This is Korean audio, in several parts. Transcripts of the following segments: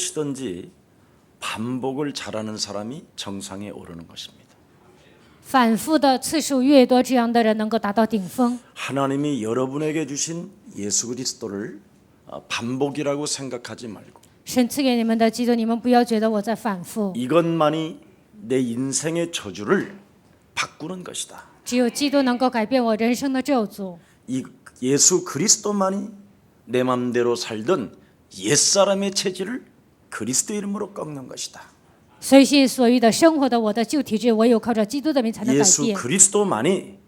것이든지 반복을 잘하는 사람이 정상에 오르는 것입니다. 反复的次数越多，这样的人能够达到顶峰。 하나님이 여러분에게 주신 예수 그리스도를 반복이라고 생각하지 말고 神赐给你们的基督，你们不要觉得我在反复， 이것만이 내 인생의 저주를 바꾸는 것이다. 只有基督能够改变我人生的咒诅。 이 예수 그리스도만이 내 맘대로 살던 옛사람의 체질을 그리스도 이름으로 꺾는 것이다. 随心所欲的生活的我的旧体质，唯有靠着基督的名才能改 예수 变。 그리스도만이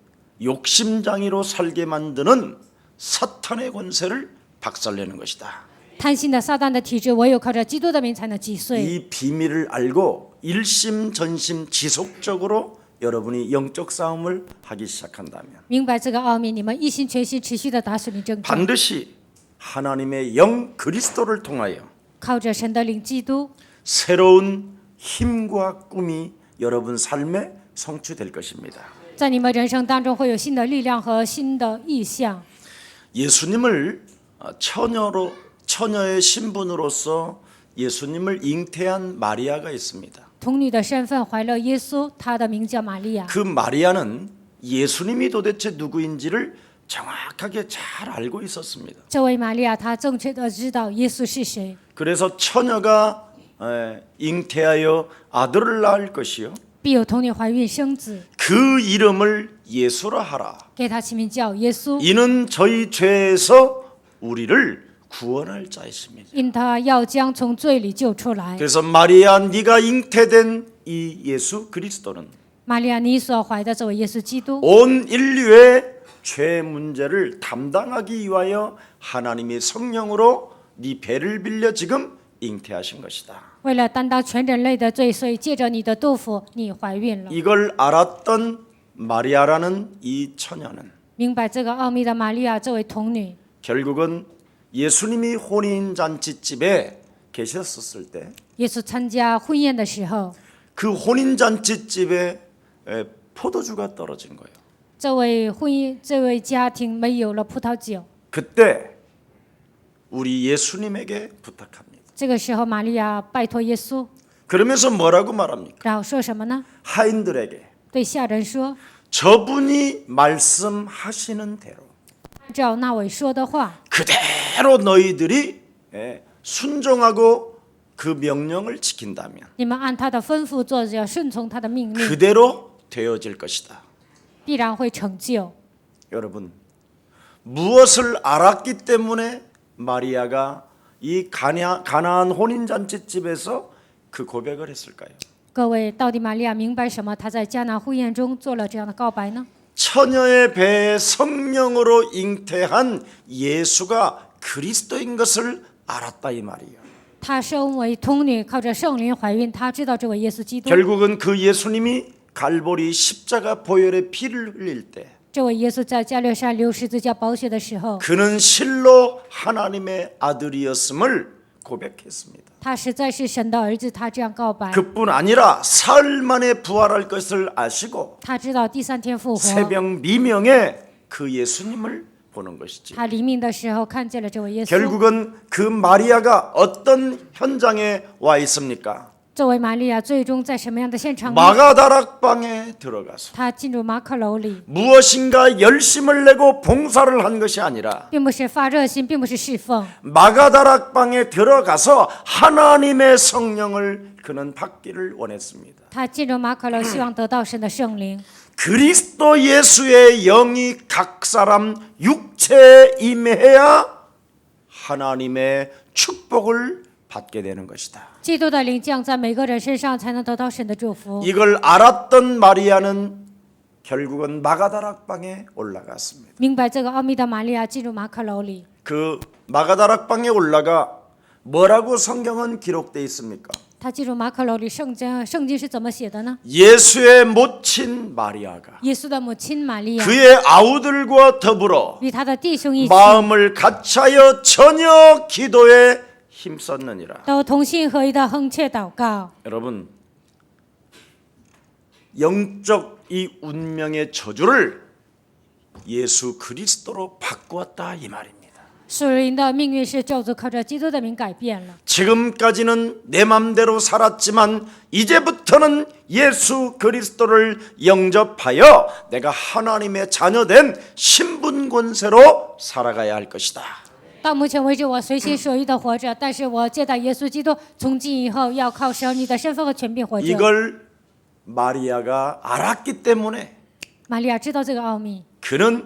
욕심장이로 살게 만드는 사탄의 권세를 박살내는 것이다. 贪心的撒旦的体质，唯有靠着基督的名才能击碎。 이 비밀을 알고 일심전심 지속적으로 여러분이 영적 싸움을 하기 시작한다면 明白这个奥秘，你们一心全心持续的打属灵征战， 반드시 하나님의 영 그리스도를 통하여 靠着神的灵基督， 새로운 힘과 꿈이 여러분 삶에 성취될 것입니다. 在你们人生当中会有新的力量和新的意象。 예수님을 처녀의 신분으로서 예수님을 잉태한 마리아가 있습니다. 童女的身份怀了耶稣，她的名叫玛利亚。 그 마리아는 예수님이 도대체 누구인지를 정확하게 잘 알고 있었습니다. 这位玛利亚，她正确的知道耶稣是谁， 그래서 처녀가 잉태하여 아들을 낳을 것이요 必有童女怀孕生子， 그 이름을 예수라 하라. 给她起名叫耶稣， 이는 저희 죄에서 우리를 구원할 자이십니다. 因他要将从罪里救出来。 그래서 마리아 네가 잉태된 이 예수 그리스도는 玛利亚，你所怀的这位耶稣基督， 온 인류의 죄 문제를 담당하기 위하여 하나님의 성령으로 네 배를 빌려 지금 잉태하신 것이다. 为了担当全人类的罪，所以借着你的肚腹，你怀孕了。 이걸 알았던 마리아라는 이 처녀는 明白这个奥秘的玛利亚，这位童女， 결국은 예수님이 혼인잔치집에 계셨었을 때 그 耶稣参加婚宴的时候， 혼인잔치집에 포도주가 떨어진 거예요. 这位家庭没有了葡萄酒。 그때 우리 예수님에게 부탁합니다. 这个时候，玛利亚拜托耶稣， 그러면서 뭐라고 말합니까? 然后说什么呢？ 하인들에게 对下人说， 저분이 말씀하시는 대로 按照那位说的话， 그대로 너희들이 순종하고 그 명령을 지킨다면 你们按他的吩咐做，只要顺从他的命令， 그대로 되어질 것이다. 必然会成就。 여러분, 무엇을 알았기 때문에 마리아가 이 가나안 혼인잔치집에서 그 고백을 했을까요? 各位，到底玛利亚明白什么？她在迦南婚宴中做了这样的告白呢？ 처녀의 배에 성령으로 잉태한 예수가 그리스도인 것을 알았다 이 말이에요. 她身为童女，靠着圣灵怀孕，她知道这位耶稣基督。 결국은 그 예수님이 갈보리 십자가 보혈의 피를 흘릴 때 这位耶稣在加略山流十字架宝血的时候， 그는 실로 하나님의 아들이었음을 고백했습니다. 他实在是神的儿子，他这样告白。 그뿐 아니라 사흘 만에 부활할 것을 아시고 他知道第三天复活。 새벽 미명에 그 예수님을 보는 것이지. 他黎明的时候看见了这位耶稣。 결국은 그 마리아가 어떤 현장에 와 있습니까? 这位玛利亚最终在什么样的现场呢？ 마가다락방에 들어가서 她进入马可楼里， 무엇인가 열심을 내고 봉사를 한 것이 아니라 并不是发热心，并不是侍奉， 마가다락방에 들어가서 하나님의 성령을 그는 받기를 원했습니다. 她进入马可楼，希望得到神的圣灵。 그리스도 예수의 영이 각 사람 육체에 임해야 하나님의 축복을 받게 되는 것이다. 基督的灵降在每个人身上，才能得到神的祝福。 이걸 알았던 마리아는 결국은 마가다락방에 올라갔습니다. 明白这个奥秘的玛利亚进入马可楼里， 그 마가다락방에 올라가 뭐라고 성경은 기록되어 있습니까? 她进入马可楼里，圣经是怎么写的呢？ 예수의 모친 마리아가 耶稣的母亲玛利亚 그의 아우들과 더불어 与他的弟兄一起， 마음을 같이하여 전혀 기도에 힘썼느니라. 都同心合一的哼切祷告。 여러분, 영적 이 운명의 저주를 예수 그리스도로 바꾸었다 이 말입니다. 属灵的命运是咒诅靠着基督的名改变了。 지금까지는 내 맘대로 살았지만 이제부터는 예수 그리스도를 영접하여 내가 하나님의 자녀된 신분 권세로 살아가야 할 것이다. 到目前为止，我随心所欲的活着，但是我接待耶稣基督，从今以后要靠神你的身份和权柄活着。 이걸 마리아가 알았기 때문에 玛利亚知道这个奥秘， 그는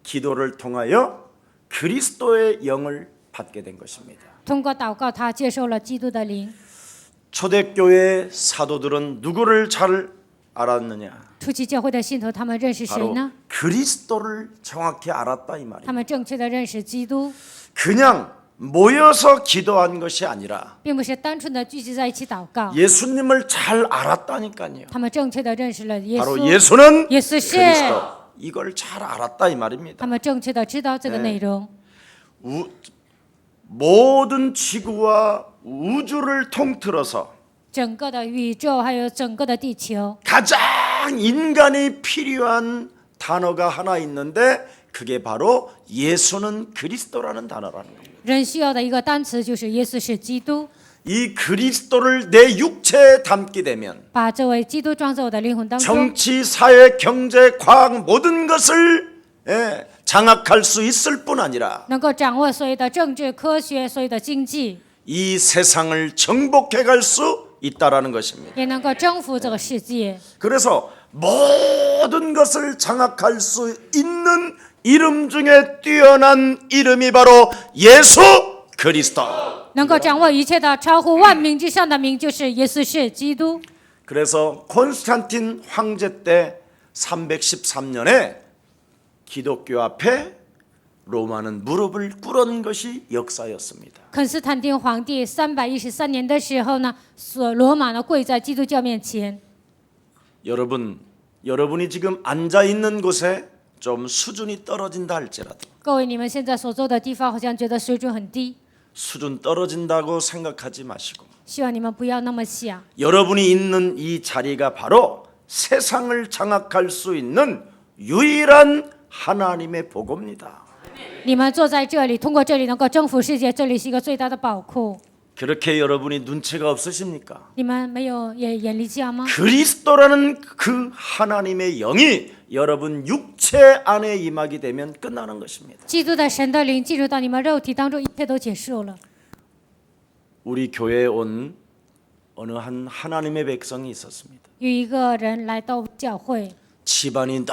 기도를 통하여 그리스도의 영을 받게 된 것입니다. 通过祷告，她接受了基督的灵。 초대교회 사도들은 누구를 잘 알았느냐? 初期教会的信徒，他们认识谁 바로 呢？ 그리스도를 정확히 알았다 이 他 말이에요. 们正确的认识基督， 그냥 모여서 기도한 것이 아니라 并不是单纯的聚集在一起祷告。 예수님을 잘 알았다니까요. 他们正确的认识了耶 바로 稣， 예수는 耶稣是， 그리스도. 이걸 잘 알았다 이 말입니다. 他们正确的知道这个内容。 모든 지구와 우주를 통틀어서 整个的宇宙，还有整个的地球， 가장 인간이 필요한 단어가 하나 있는데 그게 바로 예수는 그리스도라는 단어라는 겁니다. 人需要的一个单词就是耶稣是基督。 이 그리스도를 내 육체에 담게 되면 把这位基督装在我的灵魂当中， 정치, 사회, 경제, 과학 모든 것을 장악할 수 있을 뿐 아니라 能够掌握所有的政治、科学、所有的经济， 이 세상을 정복해 갈 수 있다라는 것입니다. 也能够征服这个世界。 그래서 모든 것을 장악할 수 있는 이름 중에 뛰어난 이름이 바로 예수 그리스도. 能够掌握一切的、超乎万名之上的名，就是耶稣是基督。 그래서 콘스탄틴 황제 때 313년에 기독교 앞에 로마는 무릎을 꿇은 것이 역사였습니다. 肯斯坦丁皇帝313年的时候呢，罗马呢跪在基督教面前。 여러분이 지금 앉아 있는 곳에 좀 수준이 떨어진다 할지라도 各位，你们现在所坐的地方好像觉得水准很低， 수준 떨어진다고 생각하지 마시고 希望你们不要那么想。 여러분이 있는 이 자리가 바로 세상을 장악할 수 있는 유일한 하나님의 복입니다. 你们坐在这里，通过这里能够征服世界，这里是一个最大的宝库。 그렇게 여러분이 눈치가 없으십니까? 你们没有眼力见吗？ 그리스도라는 그 하나님의 영이 여러분 육체 안에 임하게 되면 끝나는 것입니다. 基督的神的灵进入到你们肉体当中，一切都结束了。 우리 교회에 온 어느 한 하나님의 백성이 있었습니다. 有一个人来到教会， 집안이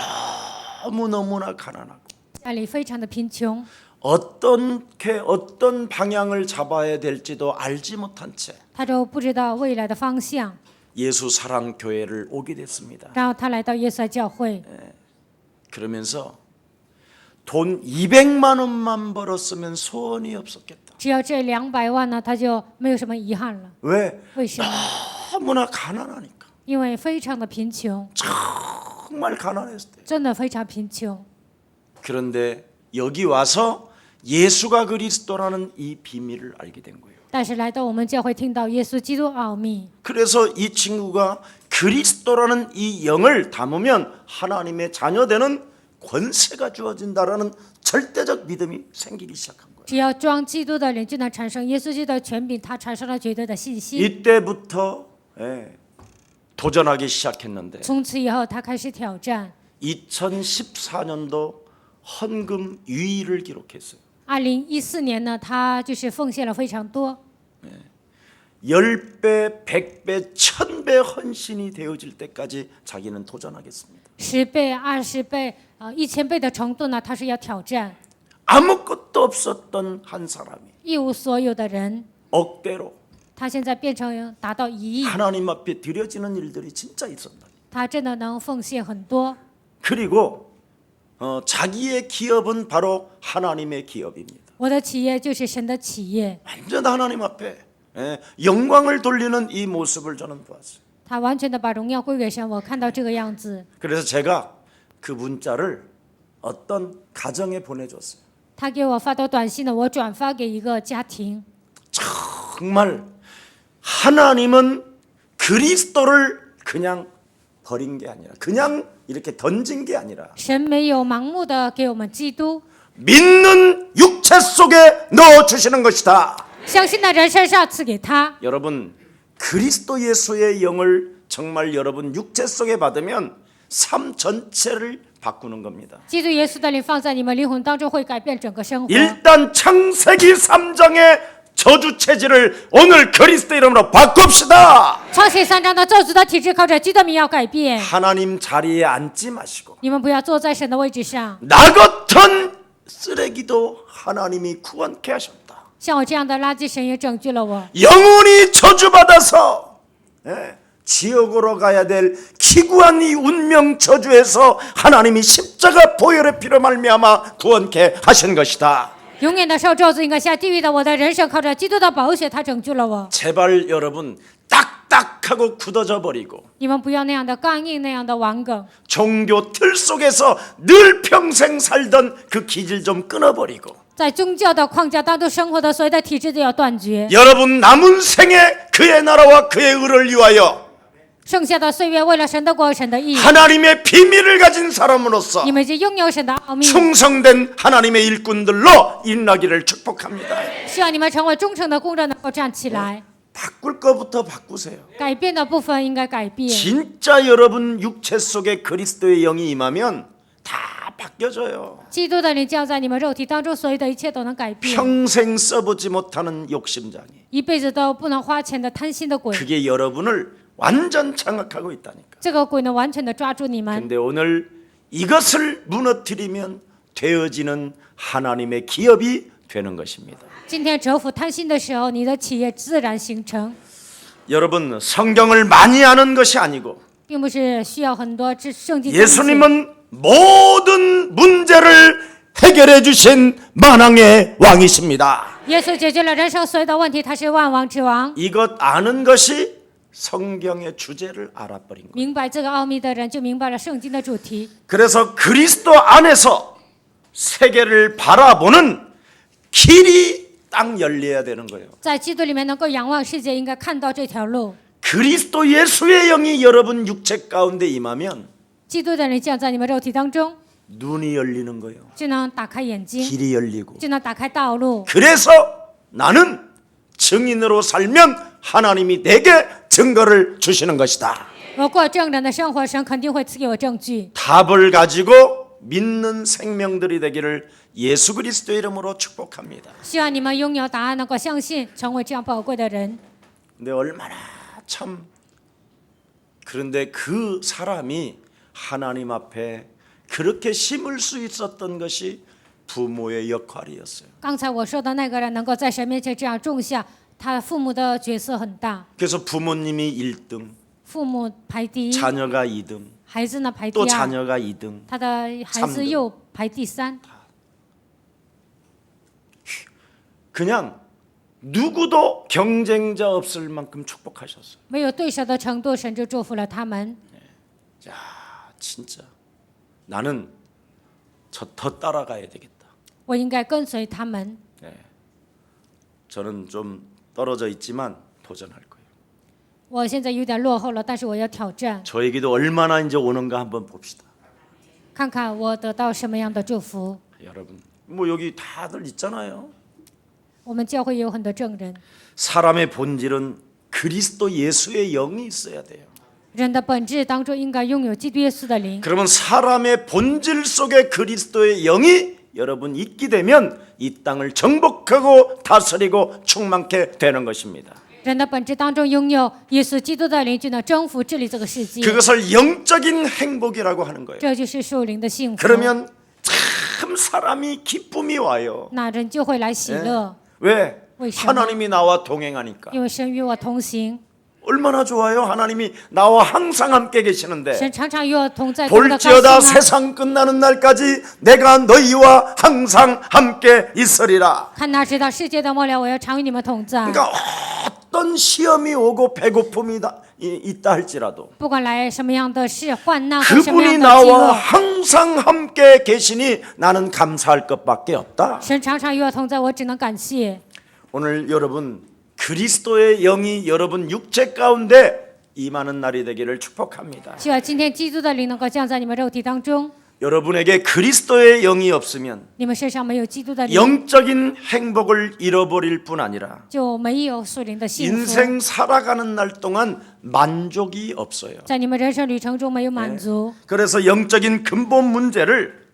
너무너무나 가난하고 家里非常的贫穷， 어떤 방향을 잡아야 될지도 알지 못한 채 他就不知道未来的方向。 예수 사랑 교회를 오게 됐습니다. 然后他来到耶稣教会， 그러면서 돈 200만 원만 벌었으면 소원이 없었겠다. 只要这200万呢，他就没有什么遗憾了。 왜? 为什么？ 너무나 가난하니까. 因为非常的贫穷， 정말 가난했을 때. 真的非常贫穷。 그런데 여기 와서 예수가 그리스도라는 이 비밀을 알게 된 거예요. 但是来到我们教会，听到耶稣基督奥秘， 그래서 이 친구가 그리스도라는 이 영을 담으면 하나님의 자녀되는 권세가 주어진다라는 절대적 믿음이 생기기 시작한 거예요. 只要装基督的灵，就能产生耶稣基督的权柄，他产生了绝对的信心。 이때부터 도전하기 시작했는데 从此以后，他开始挑战。 2014년도 헌금 유의를 기록했어요. 2014年呢，他就是奉献了非常多， 10배, 100배, 1000배 헌신이 되어질 때까지 자기는 도전하겠습니다. 10倍、20倍、1000倍的程度呢，他是要挑战。 아무것도 없었던 한 사람이 一无所有的人， 억대로 他现在变成达到1亿， 하나님 앞에 드려지는 일들이 진짜 있었다. 他真的能奉献很多。 그리고 자기의 기업은 바로 하나님의 기업입니다. 我的企业就是神的企业， 완전 하나님 앞에 영광을 돌리는 이 모습을 저는 보았어요. 他完全的把荣耀归给神。我看到这个样子， 그래서 제가 그 문자를 어떤 가정에 보내줬어요. 他给我发到短信的，我转发给一个家庭。 정말 하나님은 그리스도를 그냥 버린 게 아니라 그냥 이렇게 던진 게 아니라 神没有盲目的给我们基督， 믿는 육체 속에 넣어주시는 것이다. 相信的人身上赐给他。 여러분, 그리스도 예수의 영을 정말 여러분 육체 속에 받으면 삶 전체를 바꾸는 겁니다. 基督耶稣的灵放在你们灵魂当中，会改变整个生活。 일단 창세기 3장의 저주 체질을 오늘 그리스도 이름으로 바꿉시다. 创世3章的咒诅的体制靠着基督的名要改变。 하나님 자리에 앉지 마시고 你们不要坐在神的位置上， 나 같은 쓰레기도 하나님이 구원케 하셨다. 像我这样的垃圾，神也拯救了我。 영혼이 저주받아서 지옥으로 가야 될 기구한 이 운명 저주에서 하나님이 십자가 보혈의 피로 말미암아 구원케 하신 것이다. 永远的受咒诅，应该下地狱的我的人生靠着基督的宝血，他拯救了我。 제발 여러분 딱딱하고 굳어져 버리고 你们不要那样的刚硬，那样的顽梗。 종교 틀 속에서 늘 평생 살던 그 기질 좀 끊어버리고 在宗教的框架当中生活的所有的体制都要断绝。 여러분 남은 생에 그의 나라와 그의 의를 위하여 剩下的岁月，为了神的国、神的义， 하나님의 비밀을 가진 사람으로서 你们已经拥有神的奥秘。 충성된 하나님의 일꾼들로 일나기를 축복합니다. 希望你们成为忠诚的工人，能够站起来。 바꿀 것부터 바꾸세요. 改变的部分应该改变。 진짜 여러분 육체 속에 그리스도의 영이 임하면 다 바뀌어져요. 基督的灵降在你们肉体当中，所有的一切都能改变。 평생 써보지 못하는 욕심장애. 一辈子都不能花钱的贪心的鬼， 그게 여러분을 완전 장악하고 있다니까. 这个鬼能完全的抓住你们。 근데 오늘 이것을 무너뜨리면 되어지는 하나님의 기업이 되는 것입니다. 今天折服贪心的时候，你的企业自然形成， 여러분 성경을 많이 아는 것이 아니고 并不是需要很多圣经。 예수님은 모든 문제를 해결해 주신 만왕의 왕이십니다. 耶稣解决了人生所有的问题，他是万王之王。 이것 아는 것이 성경의 주제를 알아버린 거예요. 明白这个奥秘的人，就明白了圣经的主题。 그래서 그리스도 안에서 세계를 바라보는 길이 딱 열려야 되는 거예요. 在基督里面能够仰望世界，应该看到这条路。 그리스도 예수의 영이 여러분 육체 가운데 임하면 基督的灵降在你们肉体当中， 눈이 열리는 거예요. 就能打开眼睛， 길이 열리고. 就能打开道路。 그래서 나는 증인으로 살면 하나님이 내게 증거를 주시는 것이다. 我过正人的生活，神肯定会赐给我证据。 답을 가지고 믿는 생명들이 되기를 예수 그리스도 이름으로 축복합니다. 希望你们拥有答案，能够相信，成为这样宝贵的人。 근데 얼마나 참 그런데 그 사람이 하나님 앞에 그렇게 심을 수 있었던 것이 부모의 역할이었어요. 刚才我说的那个人能够在神面前这样种下，他父母的角色很大， 그래서 부모님이 1등, 父母排第一， 자녀가 2등, 孩子呢排第 또 二， 자녀가 2등. 他的孩子又排第三。 그냥 누구도 경쟁자 없을 만큼 축복하셨어요. 没有对手的程度，神就祝福了他们。 야, 진짜 나는 저 더 따라가야 되겠다. 我应该跟随他们。 저는 좀 떨어져 있지만 도전할 거예요. 我现在有点落后了，但是我要挑战， 저에게도 얼마나 이제 오는가 한번 봅시다. 看看我得到什么样的祝福。 여러분, 뭐 여기 다들 있잖아요. 我们教会有很多证人， 사람의 본질은 그리스도 예수의 영이 있어야 돼요. 人的本质当中应该拥有基督耶稣的灵。 그러면 사람의 본질 속에 그리스도의 영이 여러분 있게 되면 이 땅을 정복하고 다스리고 충만케 되는 것입니다. 人的本质当中拥有耶稣基督的灵，就能征服治理这个世界。 그것을 영적인 행복이라고 하는 거예요. 这就是属灵的幸福。 그러면 참 사람이 기쁨이 와요. 那人就会来喜乐， 왜? 为什么？ 하나님이 나와 동행하니까. 因为神与我同行， 얼마나 좋아요. 하나님이 나와 항상 함께 계시는데 神常常与我同在，多么的高兴 볼지어다 啊！ 세상 끝나는 날까지 내가 너희와 항상 함께 있으리라. 看哪知道世界的末了，我要常与你们同在。 그러니까 어떤 시험이 오고 배고픔이 있다 할지라도 不管来什么样的事，患难和什么 그분이 样的饥 나와 饿， 항상 함께 계시니 나는 감사할 것밖에 없다. 神常常与我同在，我只能感谢。 오늘 여러분 그리스도의 영이 여러분 육체 가운데 임하는 날이 되기를 축복합니다. 希望今天基督的灵能够降在你们肉体当中。 여러분에게 그리스도의 영이 없으면 你们身上没有基督的灵， 영적인 행복을 잃어버릴 뿐 아니라 就没有属灵的幸福。 인생 살아가는 날 동안 만족이 없어요. 在你们人生旅程中没有满足， 그래서 영적인 근본 문제를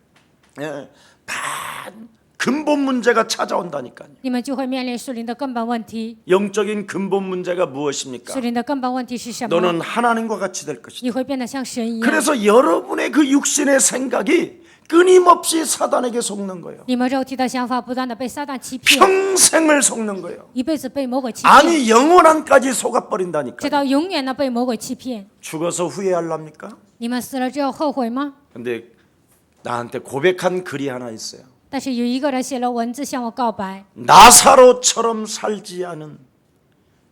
근본 문제가 찾아온다니까요. 你们就会面临属灵的根本问题。 영적인 근본 문제가 무엇입니까? 属灵的根本问题是什么？ 너는 하나님과 같이 될 것이다. 你会变得像神一样。 그래서 여러분의 그 육신의 생각이 끊임없이 사단에게 속는 거예요. 你们肉体的想法不断的被撒旦欺骗， 평생을 속는 거예요. 一辈子被魔鬼欺骗， 아니 영원한까지 속아버린다니까. 直到永远的被魔鬼欺骗。 죽어서 후회할랍니까? 你们死了之后后悔吗？ 근데 나한테 고백한 글이 하나 있어요. 但是有一个人写了文字向我告白， 나사로처럼 살지 않은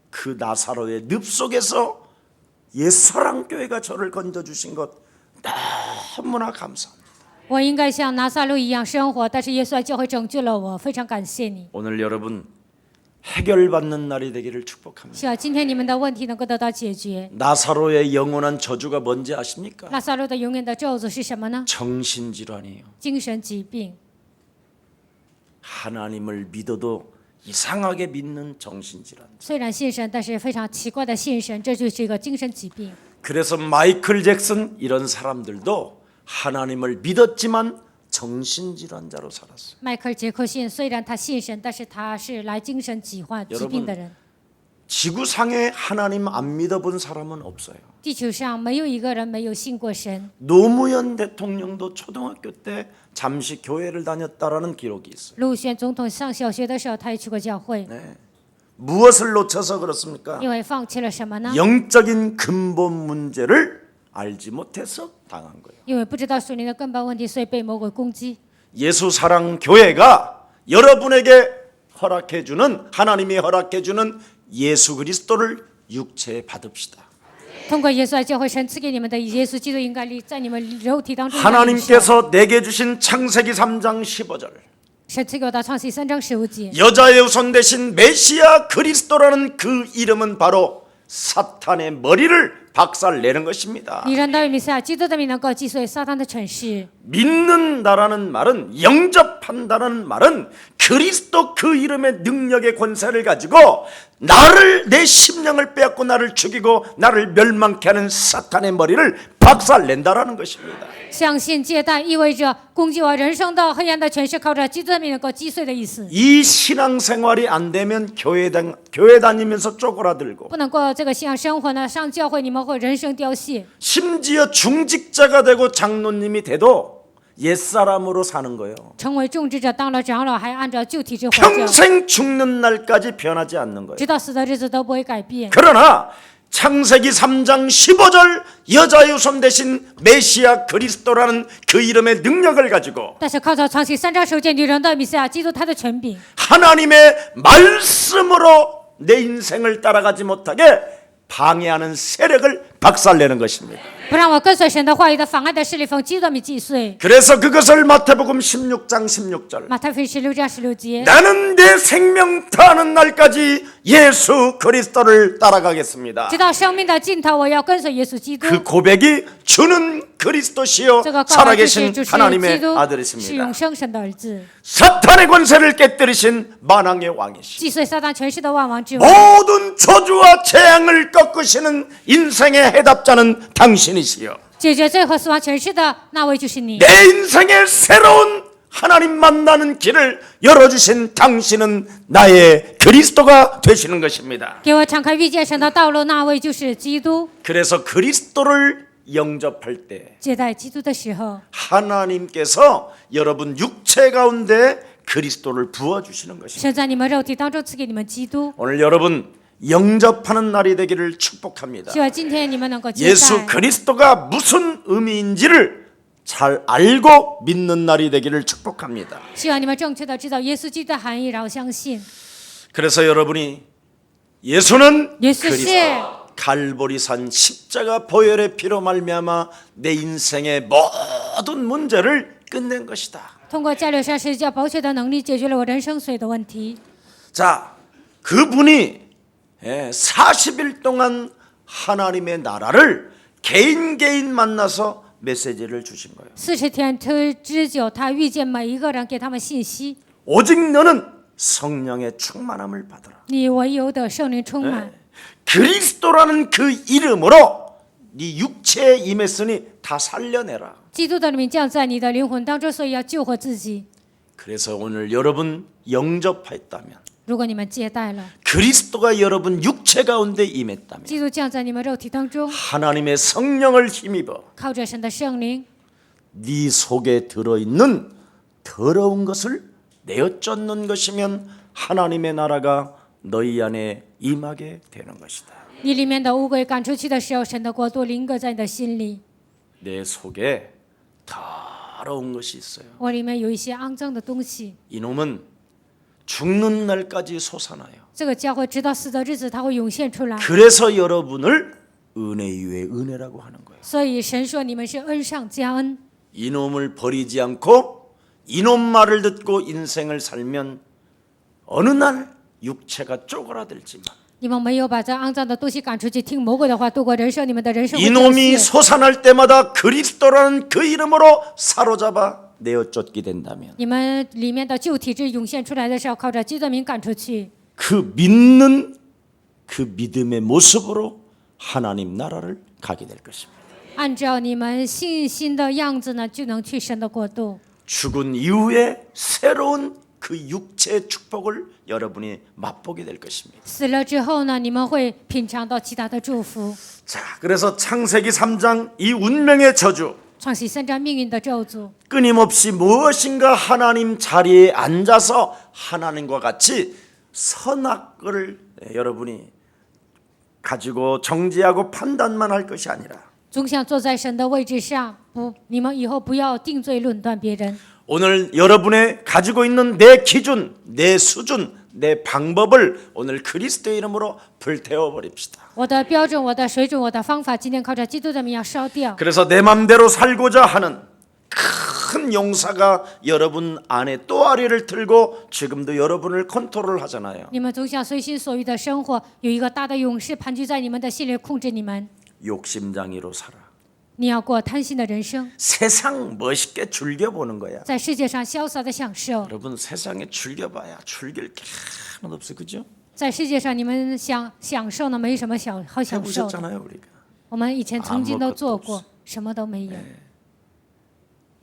그 나사로의 늪 속에서 옛사랑교회가 저를 건져주신 것 너무나 감사합니다. 我应该像拿撒路一样生活，但是耶稣的教会拯救了我，非常感谢你。 오늘 여러분 해결받는 날이 되기를 축복합니다. 希望今天你们的问题能够得到解决。 나사로의 영원한 저주가 뭔지 아십니까? 拿撒路的永远的咒诅是什么呢？ 정신질환이에요. 精神疾病。 하나님을 믿어도 이상하게 믿는 정신질환. 虽然信神，但是非常奇怪的信神，这就是一个精神疾病。 그래서 마이클 잭슨 이런 사람들도 하나님을 믿었지만 정신질환자로 살았어요. 迈克尔·杰克逊虽然他信神，但是他是来精神疾病的人。 지구상에 하나님 안 믿어본 사람은 없어요. 地球上没有一个人没有信过神。 노무현 대통령도 초등학교 때 잠시 교회를 다녔다라는 기록이 있어요. 陆选总统上小学的时候，他也去过教会， 무엇을 놓쳐서 그렇습니까? 因为放弃了什么呢？ 영적인 근본 문제를 알지 못해서 당한 거예요. 因为不知道属灵的根本问题，所以被魔鬼攻击。 예수 사랑 교회가 여러분에게 허락해 주는 하나님이 허락해 주는 예수 그리스도를 육체에 받읍시다. 通过耶稣的教会，神赐给你们的耶稣基督应该在你们肉体当中。 하나님께서 내게 주신 창세기 3장 15절 神赐给我的创世3章15节， 여자의 후손 대신 메시아 그리스도라는 그 이름은 바로 사탄의 머리를 박살내는 것입니다. 你人的弥赛亚基督的名能够击碎撒旦的权势。 믿는다라는 말은 영접한다라는 말은 그리스도 그 이름의 능력의 권세를 가지고 나를 내 심령을 빼앗고 나를 죽이고 나를 멸망케 하는 사탄의 머리를 박살낸다라는 것입니다. 相信接待意味着攻击我人生的黑暗的权势，靠着基督的名能够击碎的意思。 이 신앙생활이 안 되면 교회 다니면서 쪼그라들고 不能过这个信仰生活呢，上教会你们会人生凋谢， 심지어 중직자가 되고 장로님이 돼도 옛사람으로 사는 거예요. 成为种植者，当了长老还按照旧体制活着， 평생 죽는 날까지 변하지 않는 거예요. 直到死的日子都不会改变。 그러나 창세기 3장 15절 여자의 후손 대신 메시아 그리스도라는 그 이름의 능력을 가지고 但是靠着创世3章9节，女人的弥赛亚基督他的权柄， 하나님의 말씀으로 내 인생을 따라가지 못하게 방해하는 세력을 박살내는 것입니다. 不让我跟随神的话语的妨碍的势力逢基督的名击碎。 그래서 그것을 마태복음 16장 16절 马太福音16章16节， 나는 내 생명 다하는 날까지 예수 그리스도를 따라가겠습니다. 直到生命的尽头，我要跟随耶稣基督。 그 고백이 주는 그리스도시요 这个告白就是 살아계신 主是基 하나님의 督，是 아들이십니다. 永生神的儿子， 사탄의 권세를 깨뜨리신 만왕의 왕이시 击碎撒旦权势的万王之王。 모든 저주와 재앙을 꺾으시는 인생의 해답자는 당신이시요 解决罪和死亡权势的那位就是你。 내 인생의 새로운 하나님 만나는 길을 열어주신 당신은 나의 그리스도가 되시는 것입니다. 给我敞开遇见神的道路，那位就是基督。 그래서 그리스도를 영접할 때 接待基督的时候， 하나님께서 여러분 육체 가운데 그리스도를 부어주시는 것입니다. 神在你们肉体当中赐给你们基督。 오늘 여러분 영접하는 날이 되기를 축복합니다. 希望今天你们能够接 예수 待， 그리스도가 무슨 의미인지를 잘 알고 믿는 날이 되기를 축복합니다. 希望你们正确的知道耶稣基督的含义，然后相信 그래서 여러분이 예수는 耶稣 그리스도 是 갈보리산 십자가 보혈의 피로 말미암아 내 인생의 모든 문제를 끝낸 것이다. 通过加略山十字架宝血的能力，解决了我人生所有的问题。 자, 그분이 40일 동안 하나님의 나라를 개인 만나서 메시지를 주신 거예요. 40天之久，他遇见每一个人，给他们信息。 오직 너는 성령의 충만함을 받아라. 你唯有的圣灵充满， 그리스도라는 그 이름으로 네 육체에 임했으니 다 살려내라. 基督的名降在你的灵魂当中，所以要救活自己。 그래서 오늘 여러분 영접했다면, 如果你们接待了 그리스도가 여러분 육체 가운데 임했다면, 基督降在你们肉体当中， 하나님의 성령을 힘입어 靠着神的圣灵， 네 속에 들어있는 더러운 것을 내어 쫓는 것이면 하나님의 나라가 너희 안에 임하게 되는 것이다. 你里面的污鬼赶出去的时候，神的国度临格在你的心里。 내 속에 더러운 것이 있어요. 我里面有一些肮脏的东西， 이놈은 죽는 날까지 솟아나요. 这个教会直到死的日子，它会涌现出来。 그래서 여러분을 은혜 위에 은혜라고 하는 거예요. 所以神说你们是恩上加恩。 이놈을 버리지 않고 이놈 말을 듣고 인생을 살면 어느 날 육체가 쪼그라들지만 你们没有把这肮脏的东西赶出去，听魔鬼的话度过人生，你们的人生会凋 이놈이 谢。 솟아날 때마다 그리스도라는 그 이름으로 사로잡아 내어 쫓게 된다면 你们里面的旧体质涌现出来的时候，靠着基督的名赶出去。 그 믿는 그 믿음의 모습으로 하나님 나라를 가게 될 것입니다. 按照你们信心的样子呢，就能去神的国度。 죽은 이후에 새로운 그 육체의 축복을 여러분이 맛보게 될 것입니다. 死了之后呢，你们会品尝到其他的祝福。 자, 그래서 창세기 3장 이 운명의 저주 创世3章命运的咒诅， 끊임없이 무엇인가 하나님 자리에 앉아서 하나님과 같이 선악을 여러분이 가지고 정지하고 판단만 할 것이 아니라 总想坐在神的位置上。不，你们以后不要定罪论断别人。 오늘 여러분의 가지고 있는 내 기준, 내 수준, 내 방법을 오늘 그리스도의 이름으로 불태워 버립시다. 我的标准、我的水准、我的方法，今天靠着基督的名要烧掉。 그래서 내 맘대로 살고자 하는 큰 용사가 여러분 안에 또아리를 들고 지금도 여러분을 컨트롤 하잖아요. 你们总想随心所欲的生活，有一个大的勇士盘踞在你们的心里控制你们。 욕심장이로 살아. 你要过贪心的人生， 세상 멋있게 즐겨보는 거야. 在世界上潇洒的享受。 여러분 세상에 즐겨봐야 즐길 게 하나도 없어, 그죠? 在世界上，你们享受呢，没什么好享受的。 해보셨잖아요, 우리가. 我们以前曾经都做 아무것도 过，什么都没有。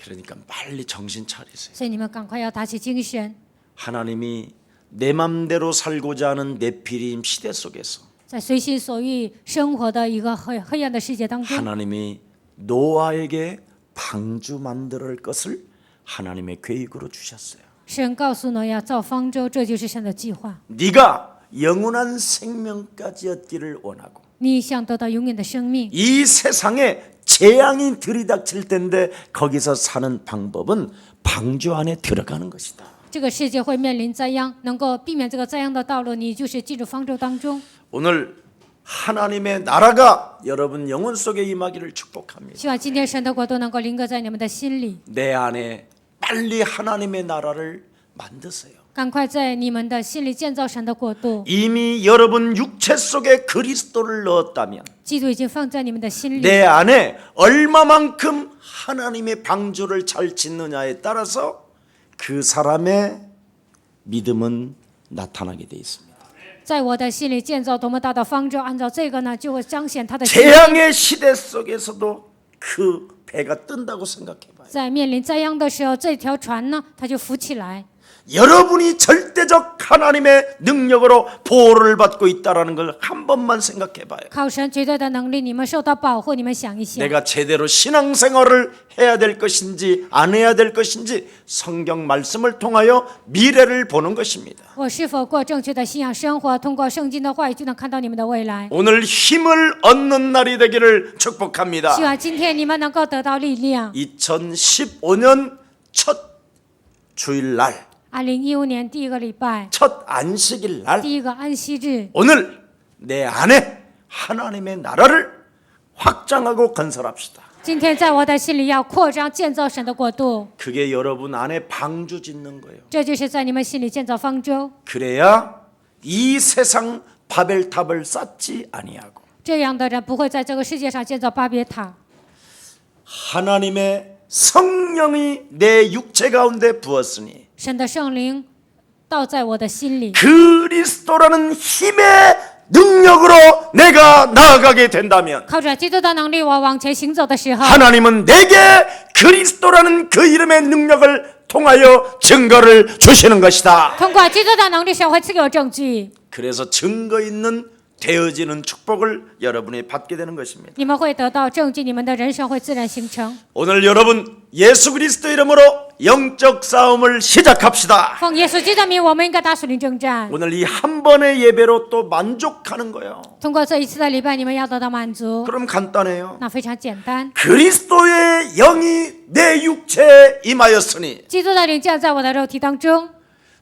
그러니까 빨리 정신 차리세요. 所以你们赶快要打起精神。 하나님이 내 맘대로 살고자 하는 네피림 시대 속에서 在随心所欲生活的一个黑暗的世界当中， 하나님이 노아에게 방주 만들 것을 하나님의 계획으로 주셨어요. 神告诉挪亚造方舟，这就是神的计划。 네가 영원한 생명까지 얻기를 원하고 你想得到永远的生命， 이 세상에 재앙이 들이닥칠 텐데 거기서 사는 방법은 방주 안에 들어가는 것이다. 这个世界会面临灾殃，能够避免这个灾殃的道路，你就是进入方舟当中。 오늘 하나님의 나라가 여러분 영혼 속에 임하기를 축복합니다. 希望今天神的国度能够临格在你们的心里， 내 안에 빨리 하나님의 나라를 만드세요. 赶快在你们的心里建造神的国度。 이미 여러분 육체 속에 그리스도를 넣었다면 基督已经放在你们的心里， 내 안에 얼마만큼 하나님의 방주를 잘 짓느냐에 따라서 그 사람의 믿음은 나타나게 돼 있습니다. 在我的心里建造多么大的方舟，按照这个呢，就会彰显他的心。 재앙의 시대 속에서도 그 배가 뜬다고 생각해 봐요. 在面临灾殃的时候，这条船呢，它就浮起来。 여러분이 절대적 하나님의 능력으로 보호를 받고 있다는 걸 한 번만 생각해 봐요. 靠神绝对的能力，你们受到保护。你们想一想， 내가 제대로 신앙생활을 해야 될 것인지 안 해야 될 것인지 성경 말씀을 통하여 미래를 보는 것입니다. 我是否过正确的信仰生活？通过圣经的话语，就能看到你们的未来。 오늘 힘을 얻는 날이 되기를 축복합니다. 希望今天你们能够得到力量。 2015년 첫 주일날 2015年第一个礼拜， 첫 안식일 날 第一个安息日， 오늘 내 안에 하나님의 나라를 확장하고 건설합시다. 今天在我的心里要扩张建造神的国度， 그게 여러분 안에 방주 짓는 거예요. 这就是在你们心里建造方舟。 그래야 이 세상 바벨탑을 쌓지 아니하고 这样的人不会在这个世界上建造巴别塔。 하나님의 성령이 내 육체 가운데 부었으니 神的圣灵倒在我的心里， 그리스도라는 힘의 능력으로 내가 나아가게 된다면 靠着基督的能力，我往前行走的时候， 하나님은 내게 그리스도라는 그 이름의 능력을 통하여 증거를 주시는 것이다. 通过基督的能力，神会赐给我证据。 그래서 증거 있는 되어지는 축복을 여러분이 받게 되는 것입니다. 你们会得到证据，你们的人生会自然形成。 오늘 여러분 예수 그리스도 이름으로 영적 싸움을 시작합시다. 奉耶稣基督的名，我们应该打属灵征战。 오늘 이 한 번의 예배로 또 만족하는 거예요. 通过这一次的礼拜，你们要得到满足， 그럼 간단해요. 那非常简单。 그리스도의 영이 내 육체에 임하였으니 基督的灵降在我的肉体当中，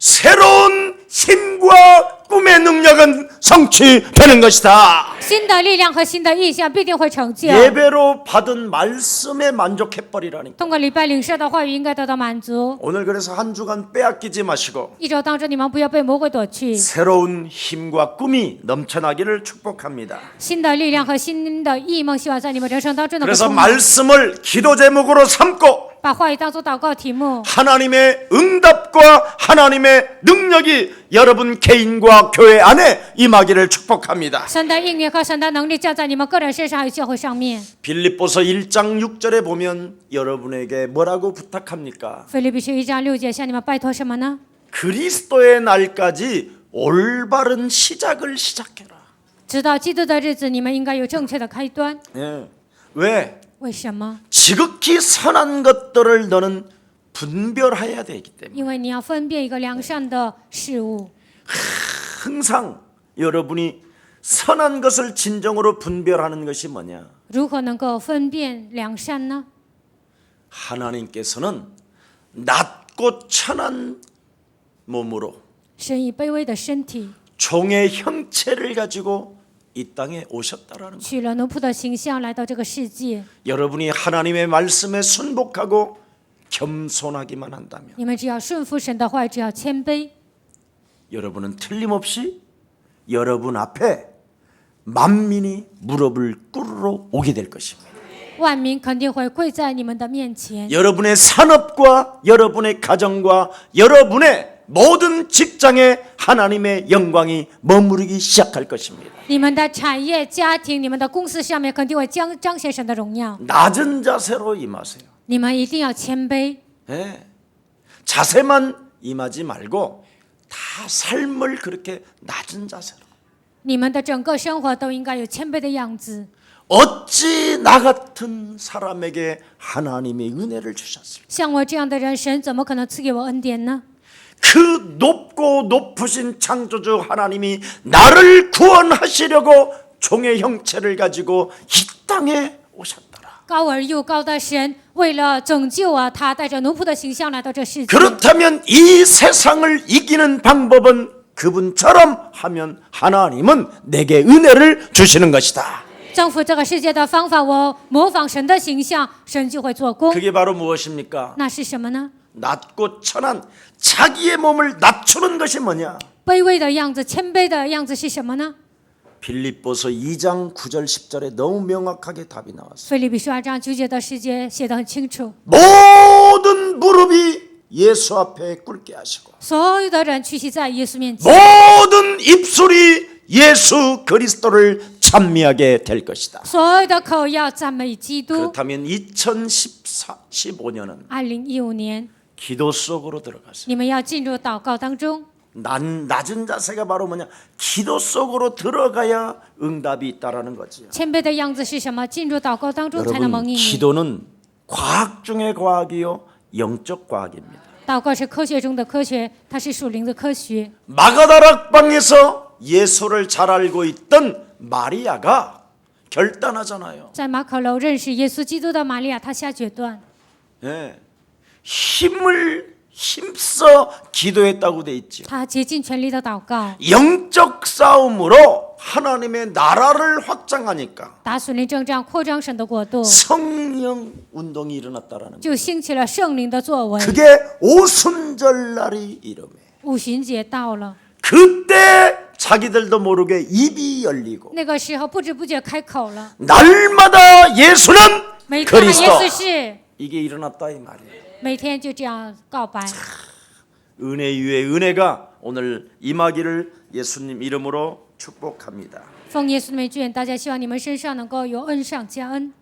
새로운 힘과 꿈의 능력은 성취되는 것이다. 新的力量和新的意象必定会成就。 예배로 받은 말씀에 만족해버리라니까. 通过礼拜领受的话语，应该得到满足。 오늘 그래서 한 주간 빼앗기지 마시고 一周当中，你们不要被魔鬼夺去， 새로운 힘과 꿈이 넘쳐나기를 축복합니다. 新的力量和新的异梦，希望在你们人生当中能够 그래서 充满。 말씀을 기도 제목으로 삼고 把话语当作祷告题目， 하나님의 응답과 하나님의 능력이 여러분 개인과 교회 안에 임하기를 축복합니다. 神的应允和神的能力降在你们个人身上，还有教会上面。 빌립보서 1장 6절에 보면 여러분에게 뭐라고 부탁합니까? 腓立比书1章6节向你们拜托什么呢？ 그리스도의 날까지 올바른 시작을 시작해라. 直到基督的日子，你们应该有正确的开端。 예. 왜? 为什么？ 지극히 선한 것들을 너는 분별해야 되기 때문에 因为你要分辨一个良善的事物。 항상 여러분이 선한 것을 진정으로 분별하는 것이 뭐냐? 如何能够分辨良善呢？ 하나님께서는 낮고 천한 몸으로 神以卑微的身体， 종의 형체를 가지고 이 땅에 오셨다라는 것. 取了奴仆的形象来到这个世界。 여러분이 하나님의 말씀에 순복하고 겸손하기만 한다면 你们只要顺服神的话语，只要谦卑， 여러분은 틀림없이 여러분 앞에 만민이 무릎을 꿇으러 오게 될 것입니다. 万民肯定会跪在你们的面前。 여러분의 산업과 여러분의 가정과 여러분의 모든 직장에 하나님의 영광이 머무르기 시작할 것입니다. 你们的产业、家庭、你们的公司上面肯定会彰显神的荣耀。 낮은 자세로 임하세요. 你们一定要谦卑， 예. 자세만 임하지 말고 다 삶을 그렇게 낮은 자세로. 你们的整个生活都应该有谦卑的样子。 어찌 나 같은 사람에게 하나님의 은혜를 주셨을까? 像我这样的人，神怎么可能赐给我恩典呢？ 그 높고 높으신 창조주 하나님이 나를 구원하시려고 종의 형체를 가지고 이 땅에 오셨더라. 高而又高的神，为了拯救我，他带着奴仆的形象来到这世界。 그렇다면 이 세상을 이기는 방법은 그분처럼 하면 하나님은 내게 은혜를 주시는 것이다. 征服这个世界的方法，我模仿神的形象，神就会做工。 그게 바로 무엇입니까? 那是什么呢？ 낮고 천한 자기의 몸을 낮추는 것이 뭐냐? 卑微的样子，谦卑的样子是什么呢？ 빌립보서 2장 9절 10절에 너무 명확하게 답이 나왔어요. 腓立比书2章9节的世界写得很清楚， 모든 무릎이 예수 앞에 꿇게 하시고 所有的人屈膝在耶稣面前， 모든 입술이 예수 그리스도를 찬미하게 될 것이다. 所有的口要赞美基督。 그렇다면 2015년은 2015年， 기도 속으로 들어가세요. 你们要进入祷告当中。 낮은 자세가 바로 뭐냐? 기도 속으로 들어가야 응답이 있다라는 거지요. 谦卑的样子是什么？进入祷告当中才能蒙 여러분 应允。 기도는 과학 중의 과학이요 영적 과학입니다. 祷告是科学中的科学，它是属灵的科学。 마가다락방에서 예수를 잘 알고 있던 마리아가 결단하잖아요. 在马可楼认识耶稣基督的玛利亚，她下决断， 예. 힘써 기도했다고 돼 있죠. 她竭尽全力的祷告， 영적 싸움으로 하나님의 나라를 확장하니까 打属灵征战，扩张神的国度， 성령 운동이 일어났다라는 거예요. 就兴起了圣灵的作为。 그게 오순절날이 이름에 五旬节到了， 그때 자기들도 모르게 입이 열리고 那个时候不知不觉开口了， 날마다 예수는 每天喊耶 그리스도 稣是， 이게 일어났다 이 말이에요. 每天就这样告白。 은혜 위에 은혜가 오늘 임하기를 예수님 이름으로 축복합니다. 奉耶稣的名祝愿大家，希望你们身上能够有恩上加恩。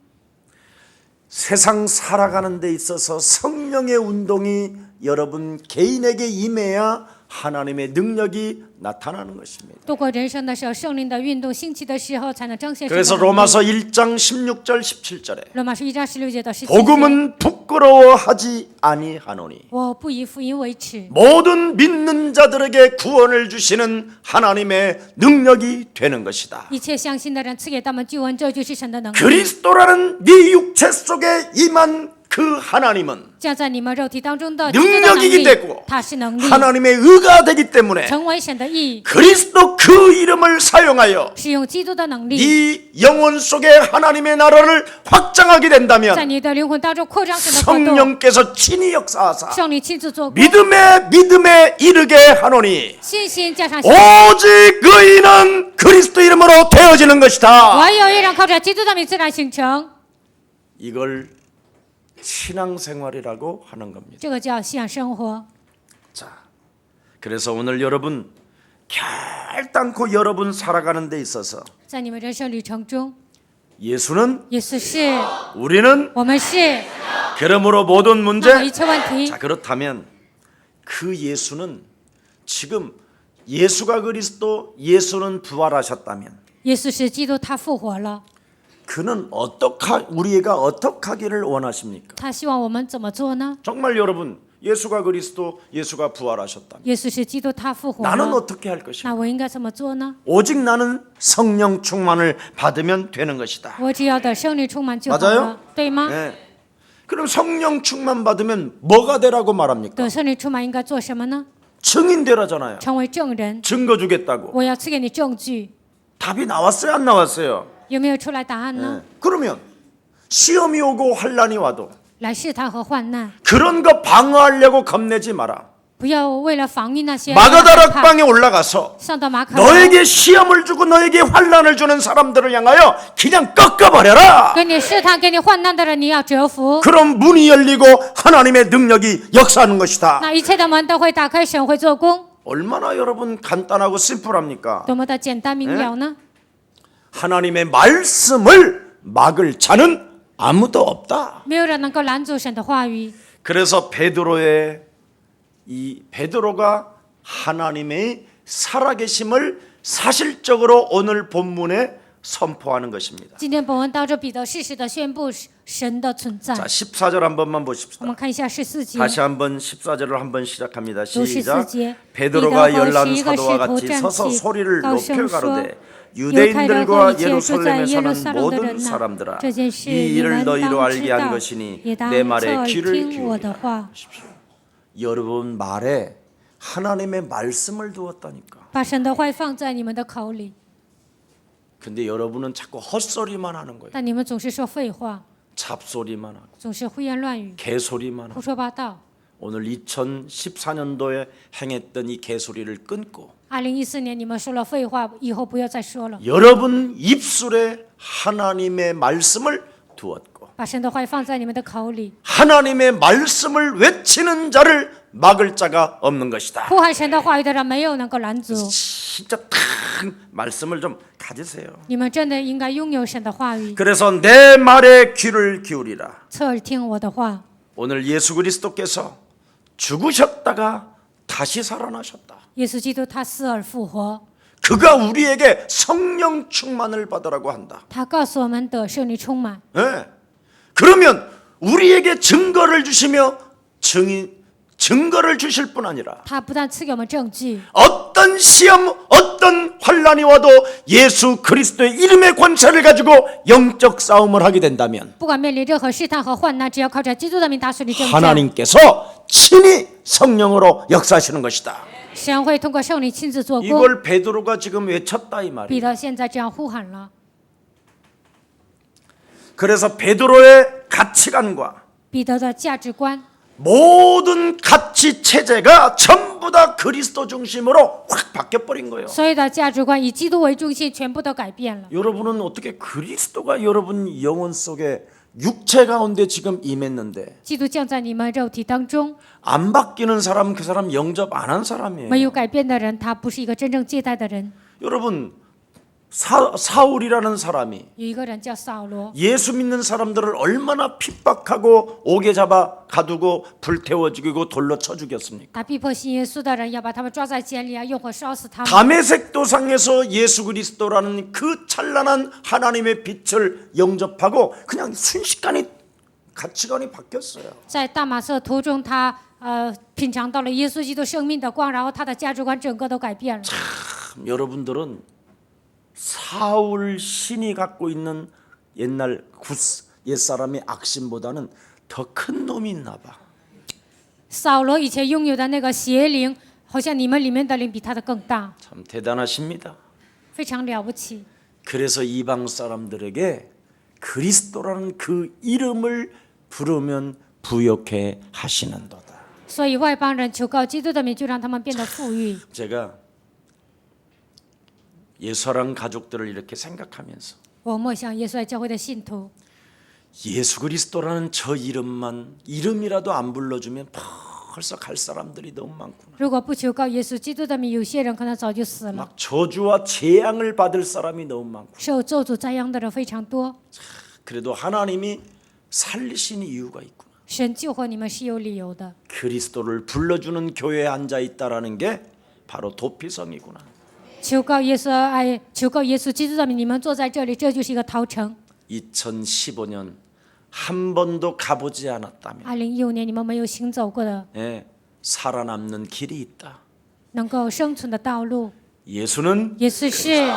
세상 살아가는 데 있어서 성령의 운동이 여러분 개인에게 임해야 하나님의 능력이 나타나는 것입니다. 度过人生的时候，圣灵的运动兴起的时候，才能彰显神的 그래서 能力。 로마서 1장 16절 17절에 罗马书1章16节到17节， 복음은 부끄러워하지 아니하노니 我不以福音为耻， 모든 믿는 자들에게 구원을 주시는 하나님의 능력이 되는 것이다. 一切相信的人赐给他们救恩，这就是神的能力。 그리스도라는 네 육체 속에 임한 그 하나님은 降在你们肉体当中的 능력이기 되고 它是能力， 하나님의 의가 되기 때문에 成为神的义， 그리스도 그 이름을 사용하여 使用基督的能力， 네 영혼 속에 하나님의 나라를 확장하게 在 된다면 你的灵魂当中扩张神的国度。 성령께서 친히 역사하사 圣灵亲自做工， 믿음에 이르게 하노니 信心加上信， 오직 의인은 그리스도 이름으로 되어지는 것이다. 唯有一人靠着基督的名自然形成， 이걸 신앙생활이라고 하는 겁니다. 这个叫信仰生活。 자, 그래서 오늘 여러분 결단코 여러분 살아가는 데 있어서 在你们人生旅程中， 예수는 耶稣是， 우리는 我们是， 그러므로 모든 那么 문제 一切问题 자, 그렇다면 그 예수는 지금 예수가 그리스도 예수는 부활하셨다면 耶稣是基督，他复活了， 그는 우리가 어떻게 하기를 원하십니까? 他希望我们怎么做呢？ 정말 여러분 예수가 그리스도 예수가 부활하셨다면 耶稣是基督，他复活 나는 了， 어떻게 할 것인가? 那我应该怎么做呢？ 오직 나는 성령 충만을 받으면 되는 것이다. 我只要的圣灵充满就好 맞아요 了，对吗？ 네. 그럼 성령 충만 받으면 뭐가 되라고 말합니까? 得圣灵充满应该做什么呢？ 증인 되라잖아요. 成为证人， 증거 주겠다고. 我要赐给你证据， 답이 나왔어요, 안 나왔어요? 有没有出来答案呢？ 그러면 시험이 오고 환란이 와도 来试探和患难， 그런 거 방어하려고 겁내지 마라. 不要为了防御那些 마가다락방에 올라가서 上到马可楼， 너에게 시험을 주고 너에게 환란을 주는 사람들을 향하여 그냥 꺾어버려라. 给你试探、给你患难的人，你要折服， 그럼 문이 열리고 하나님의 능력이 역사하는 것이다. 那一切的门都会打开，神会做工， 얼마나 여러분 간단하고 심플합니까? 多么的简单明了呢？ 하나님의 말씀을 막을 자는 아무도 없다. 没有人能够拦阻神的话语。 그래서 베드로가 하나님의 살아계심을 사실적으로 오늘 본문에 선포하는 것입니다. 今天本文当中，彼得适时的宣布神的存在。 자, 14절 한 번만 我 보십시다. 们看一下14节， 다시 한번 14절을 한번 시작합니다. 读 시작. 14节， 베드로가 彼得和 열난 11个 사도와 使徒 같이 站 서서 起， 소리를 高声 높여 说： 가로되 犹太人和 유대인들과 一切住在 예루살렘에 耶路 사는 撒冷的 모든 人呐， 사람들아 这件事 이 你 일을 们 너희로 当 알게 知 한 道， 것이니 也当 내 侧 말에 耳 귀를 听我的 기울이라. 话， 여러분 말에 하나님의 말씀을 두었다니까. 把神的话放在你们的口里， 근데 여러분은 자꾸 헛소리만 하는 거예요. 但你们总是说废话， 잡소리만 하고 总是胡言乱语， 개소리만 하고 胡说八道。 오늘 2014년도에 행했던 이 개소리를 끊고 2014年你们说了废话，以后不要再说了， 여러분 입술에 하나님의 말씀을 두었고 把神的话放在你们的口里， 하나님의 말씀을 외치는 자를 막을 자가 없는 것이다. 呼喊神的话语的人没有能够拦阻。 진짜 큰 말씀을 좀 가지세요. 你们真的应该拥有神的话语， 그래서 내 말에 귀를 기울이라. 侧耳听我的话。 오늘 예수 그리스도께서 죽으셨다가 다시 살아나셨다. 耶稣基督他死而复活， 그가 우리에게 성령 충만을 받으라고 한다. 他告诉我们得圣灵充满， 네. 그러면 우리에게 증거를 주시며 증거를 주실 뿐 아니라 他不但赐给我们证据， 어떤 시험, 어떤 환란이 와도 예수 그리스도의 이름의 권세를 가지고 영적 싸움을 하게 된다면 不管面临任何试探和患难，只要靠着基督的名打胜利征战， 하나님께서 친히 성령으로 역사하시는 것이다. 神会通过圣灵亲自做工。 이걸 베드로가 지금 외쳤다 이 彼 말이에요. 得现在这样呼喊了， 그래서 베드로의 가치관과 彼得的价值观， 모든 가치 체제가 전부 다 그리스도 중심으로 확 바뀌어버린 거예요. 所有的价值观以基督为中心，全部都改变了。 여러분은 어떻게 그리스도가 여러분 영혼 속에 육체 가운데 지금 임했는데 基督降在你们肉体当中， 안 바뀌는 사람 그 사람 영접 안 한 没 사람이에요. 有改变的人，他不是一个真正接待的人。 여러분 사울이라는 사람이 有一个人叫扫罗， 예수 믿는 사람들을 얼마나 핍박하고 옥에 잡아 가두고 불태워 죽이고 돌로 쳐 죽였습니까? 他逼迫信耶稣的人，要把他们抓在监里啊，用火烧死他们。 다메섹 도상에서 예수 그리스도라는 그 찬란한 하나님의 빛을 영접하고 그냥 순식간에 가치관이 바뀌었어요. 在大马色途中，他品尝到了耶稣基督生命的光，然后他的价值观整个都改变了。 여러분들은 사울 신이 갖고 있는 옛날 옛사람의 악심보다는 더 큰 놈이 있나 봐. 扫罗以前拥有的那个邪灵，好像你们里面的灵比他的更大， 참 대단하십니다. 非常了不起。 그래서 이방 사람들에게 그리스도라는 그 이름을 부르면 부욕해 하시는도다. 所以外邦人求告基督的名，就让他们变得富裕。 제가 예수랑 가족들을 이렇게 생각하면서 我默想耶稣在教会的信徒， 예수 그리스도라는 저 이름이라도 안 불러주면 벌써 갈 사람들이 너무 많구나. 如果不求告耶稣基督的名，有些人可能早就死了。 막 저주와 재앙을 받을 사람이 너무 많고. 受咒诅灾殃的人非常多， 그래도 하나님이 살리신 이유가 있구나. 神救活你们是有理由的。 그리스도를 불러주는 교회에 앉아 있다라는 게 바로 도피성이구나. 求告耶稣爱，求告耶稣基督的名，你们坐在这里，这就是一个逃城。 2015년 한 번도 가보지 않았다면 2015年你们没有行走过的， 예, 살아남는 길이 있다. 能够生存的道路， 예수는 耶稣是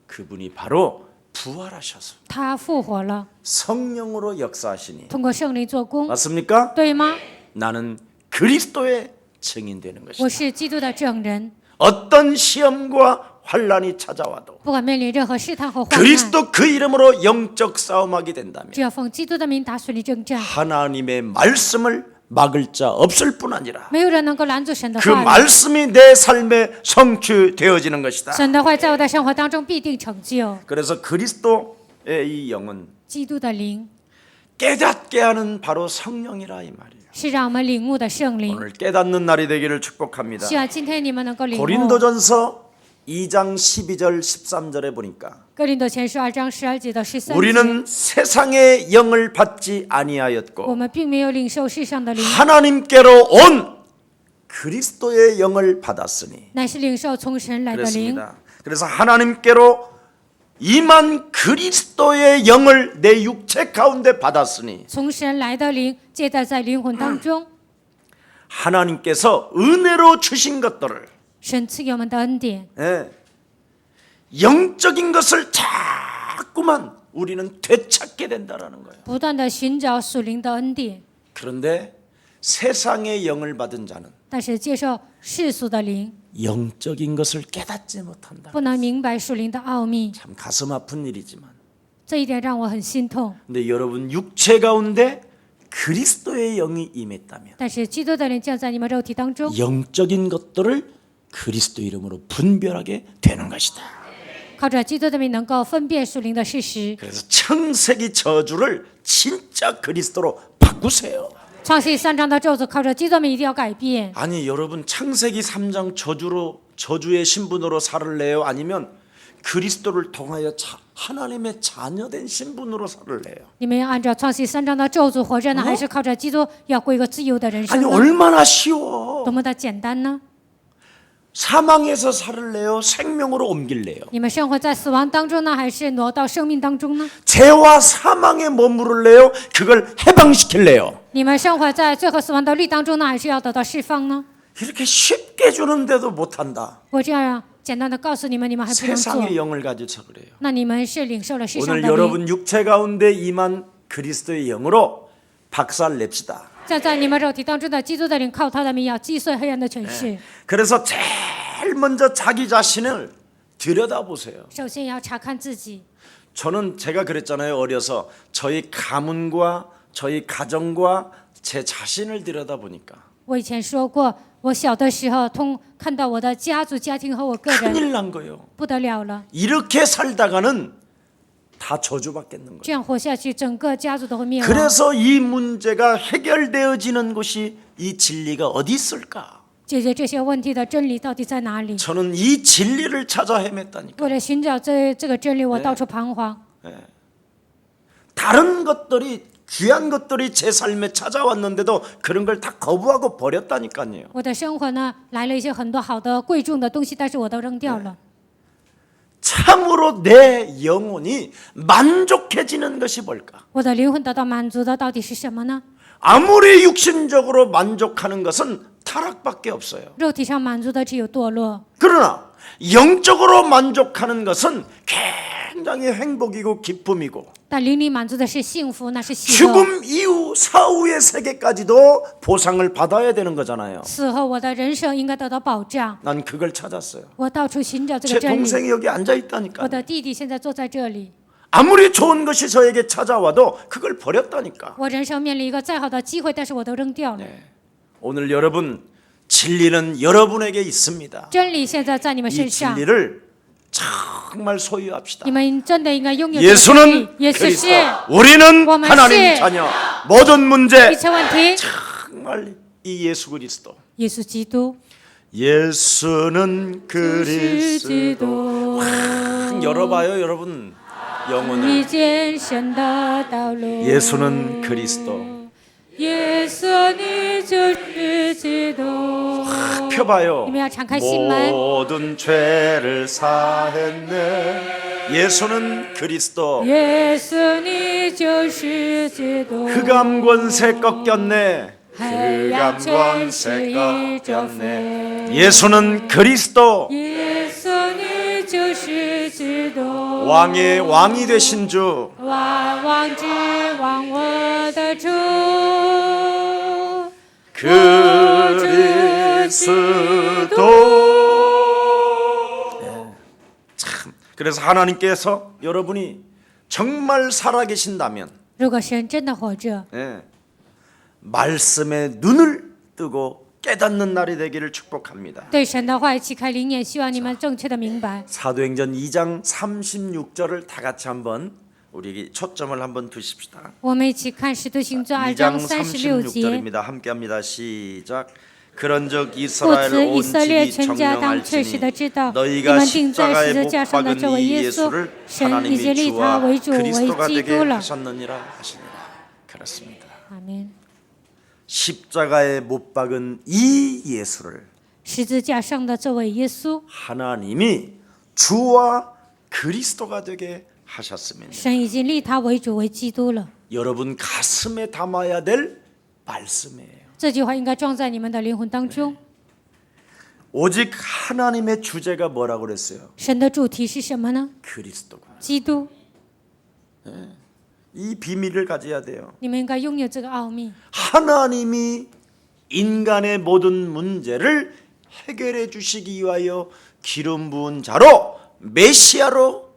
그분이 바로 부활하셔서 他复活了， 성령으로 역사하시니 通过圣灵做工， 맞습니까? 对吗？ 나는 그리스도의 증인되는 我 것이다. 是基督的证人， 어떤 시험과 환란이 찾아와도 不管面临任何试探和患难， 그리스도 그 이름으로 영적 싸움하게 된다면 只要奉基督的名打顺利征战， 하나님의 말씀을 막을 자 없을 뿐 아니라 没有人能够拦阻神的 그 话语。 말씀이 내 삶에 성취되어지는 것이다. 神的话在我的生活当中必定成就。 그래서 그리스도의 이 영은 基督的灵 깨닫게 하는 바로 성령이라 이 말이에요. 是让我们领悟的圣灵。 오늘 깨닫는 날이 되기를 축복합니다. 希望今天你们能够领悟。 고린도전서 2장 12절 13절에 보니까 哥林多前书2章12节到13节， 우리는 세상의 영을 받지 我 아니하였고 们并没有领受世上的灵， 하나님께로 온 그리스도의 영을 받았으니 乃是领受从神来的灵。 그렇습니다. 그래서 하나님께로 임한 그리스도의 영을 내 육체 가운데 받았으니 从神来的灵接待在灵魂当中， 하나님께서 은혜로 주신 것들을 神赐给我们的恩典， 예, 영적인 것을 자꾸만 우리는 되찾게 된다라는 거예요. 不断的寻找属灵的恩典。 그런데 세상의 영을 받은 자는 但是接受世俗的灵， 영적인 것을 깨닫지 못한다. 不能明白属灵的奥秘， 참 가슴 아픈 일이지만 这一点让我很心痛。 근데 여러분 육체 가운데 그리스도의 영이 임했다면 但是基督的灵降在你们肉体当中， 영적인 것들을 그리스도 이름으로 분별하게 되는 것이다. 靠着基督的名能够分辨属灵的事实。 그래서 청세기 저주를 진짜 그리스도로 바꾸세요. 创世3章的咒诅靠着基督的名一定要改变。 아니 여러분 창세기 3장 저주의 신분으로 살을래요? 아니면 그리스도를 통하여 하나님의 자녀된 신분으로 살을래요? 你们要按照创世3章的咒诅活着呢，还是靠着基督要过一个自由的人 아니 生呢？ 얼마나 쉬워. 多么的简单呢？ 사망에서 살을래요? 생명으로 옮길래요? 你们生活在死亡当中呢，还是挪到生命当中呢？ 죄와 사망에 머무를래요? 그걸 해방시킬래요? 你们生活在罪和死亡的律当中呢，还是要得到释放呢？ 이렇게 쉽게 주는데도 못한다. 我这样简单的告诉你们，你们还不能做， 세상의 영을 가지고서 그래요. 那你们是领受了世上 오늘 的灵。 여러분 육체 가운데 임한 그리스도의 영으로 박살 냅시다. 站在你们肉体当中的基督的灵，靠他的名要击碎黑暗的权势。 그래서 제일 먼저 자기 자신을 들여다보세요. 首先要查看自己。 저는 제가 그랬잖아요. 어려서 저희 가문과 저희 가정과 제 자신을 들여다보니까 我以前说过，我小的时候看到我的家族、家庭和我个人， 큰일 난 거예요. 不得了了。 이렇게 살다가는 다 저주받겠는 거예요. 这样活下去，整个家族都会灭亡。 그래서 이 문제가 해결되어지는 곳이 이 진리가 어디 있을까? 解决这些问题的真理到底在哪里？ 저는 이 진리를 찾아 헤맸다니까. 为了寻找这个真理，我到处彷徨。 다른 것들이 귀한 것들이 제 삶에 찾아왔는데도 그런 걸 다 거부하고 버렸다니까요. 我的生活呢，来了一些很多好的贵重的东西，但是我都扔掉了。 참으로 내 영혼이 만족해지는 것이 뭘까? 我的灵魂得到满足的到底是什么呢？ 아무리 육신적으로 만족하는 것은 타락밖에 없어요. 肉体上满足的只有堕落， 그러나 영적으로 만족하는 것은 굉장히 행복이고 기쁨이고 但灵里满足的是幸福，那是喜乐。 죽음 이후 사후의 세계까지도 보상을 받아야 되는 거잖아요. 死后我的人生应该得到保障。 난 그걸 찾았어요. 我到处寻找这 제 个真理。 동생이 여기 앉아 我 있다니까. 的弟弟现在坐在这里， 아무리 좋은 것이 저에게 찾아와도 그걸 버렸다니까. 我人生面临一个再好的机会，但是我都扔掉了。 오늘 여러분 진리는 여러분에게 있습니다. 真理现在在你们 이 身上， 진리를 정말 소유합시다. 你们真的应该拥有这个真理。 예수는 耶稣 그리스도, 是 우리는 워먼 하나님 씨. 자녀. 모든 문제 一切问题， 정말 이 예수 그리스도. 耶稣基督， 예수는 是基 그리스도. 督， 열어봐요, 여러분. 영혼을. 遇见神的道路。 예수는 그리스도. 耶稣，你就是基督。 펴봐요. 你们要敞开心门。 모든 죄를 사했네. 예수는 그리스도. 耶稣，你就是基督。 흑암 권세 꺾였네. 黑暗 흑암 全是 권세 一种 꺾였네. 福。 예수는 그리스도. 耶稣，你就是基督。 왕의 왕이 되신 주. 万王之王，我的主。 그리스도. 참. 그래서 하나님께서 여러분이 정말 살아계신다면 如果神真的活着， 말씀에 눈을 뜨고 깨닫는 날이 되기를 축복합니다. 对神的话语启开灵眼，希望你们正确的明白。 사도행전 2장 36절을 다 같이 한번 우리 초점을 한번 두십시다. 我们一起看《使徒行传》2章 2장 36节。 36절입니다. 함께합니다. 시작. 그런즉 故 이스라엘 此，以 온 色列 집이 全家当确实的 정령할지니 知道，你 너희가 们钉在十 십자가에 字 못 架上的 박은 这位 이 耶稣， 예수를 神已 하나님이 经立他 주와 为主为 그리스도가 基 되게 督了。 하셨느니라 하시니라. 그렇습니다. 阿门。 십자가에 못 박은 이 예수를 十字架上的这位耶稣， 하나님이 주와 그리스도가 되게 하셨습니다. 神已经立他为主为基督了。 여러분 가슴에 담아야 될 말씀이에요. 这句话应该装在你们的灵魂当中。 오직 하나님의 주제가 뭐라고 그랬어요? 神的主题是什么呢？ 그리스도구나. 基督。 이 비밀을 가져야 돼요. 你们应该拥有这个奥秘。 하나님이 인간의 모든 문제를 해결해 주시기 위하여 기름 부은 자로 메시아로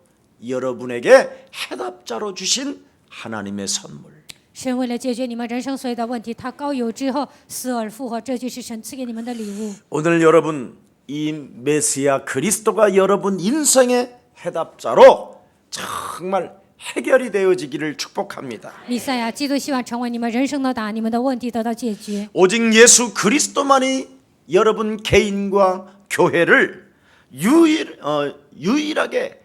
여러분에게 해답자로 주신 하나님의 선물. 神为了解决你们人生所有的问题，他高有之后死而复活，这就是神赐给你们的礼物。 오늘 여러분 이 메시아 그리스도가 여러분 인생의 해답자로 정말 해결이 되어지기를 축복합니다. 弥赛亚基督希望成为你们人生的答案，你们的问题得到解决。 오직 예수 그리스도만이 여러분 개인과 교회를 유일하게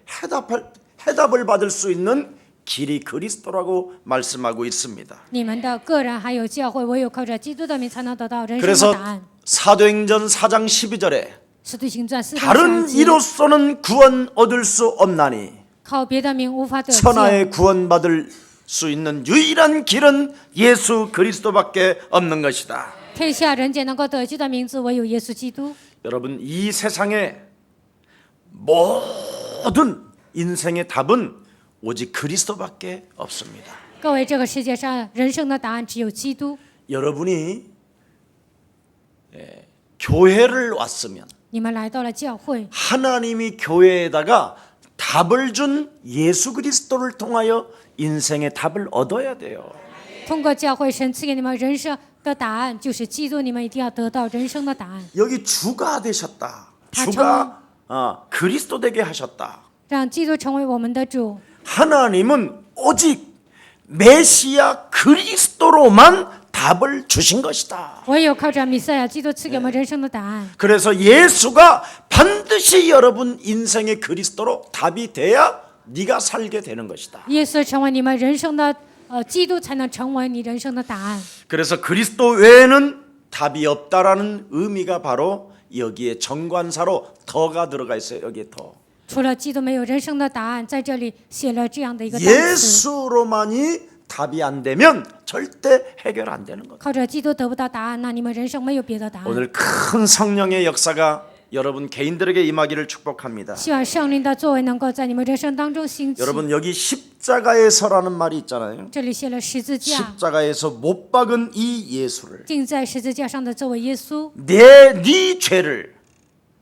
해답을 받을 수 있는 길이 그리스도라고 말씀하고 있습니다. 你们的个人还有教会，唯有靠着基督的名才能得到人生的 그래서 答案。 사도행전 4장 12절에 使徒行传4章 다른 12节， 이로서는 구원 얻을 수 없나니 靠别的名无法得救。 천하에 구원받을 수 있는 유일한 길은 예수 그리스도밖에 없는 것이다. 天下人间能够得救的名字，唯有耶稣基督。 여러분 이 세상의 모든 인생의 답은 오직 그리스도밖에 없습니다. 各位，这个世界上人生的答案只有基督。 여러분이 교회를 왔으면 你们来到了教会， 하나님이 교회에다가 답을 준 예수 그리스도를 통하여 인생의 답을 얻어야 돼요. 通过教会，神赐给你们人生的答案就是基督，你们一定要得到人生的答案， 여기 주가 되셨다. 다 주가 그리스도 되게 하셨다. 让基督成为我们的主。 하나님은 오직 메시아 그리스도로만 답을 주신 것이다. 唯有靠着弥赛亚基督赐给我们人生的答案。 그래서 예수가 반드시 여러분 인생의 그리스도로 답이 돼야 네가 살게 되는 것이다. 耶稣成为你们人生的基督，才能成为你人生的答案。 그래서 그리스도 외에는 답이 없다라는 의미가 바로 여기에 정관사로 더가 들어가 있어요. 여기에 더. 除了基督，没有人生的答案，在这里写了这样的一个单词。 예수로만이 답이 안 되면 절대 해결 안 되는 것. 靠着基督得不到答案，那你们人生没有别的答案。 오늘 큰 성령의 역사가 여러분 개인들에게 임하기를 축복합니다. 希望圣灵的作为能够在你们人生当中兴起。 여러분 여기 십자가에서라는 말이 있잖아요. 这里写了十字架， 십자가에서 못 박은 이 예수를 钉在十字架上的这位耶稣， 네 죄를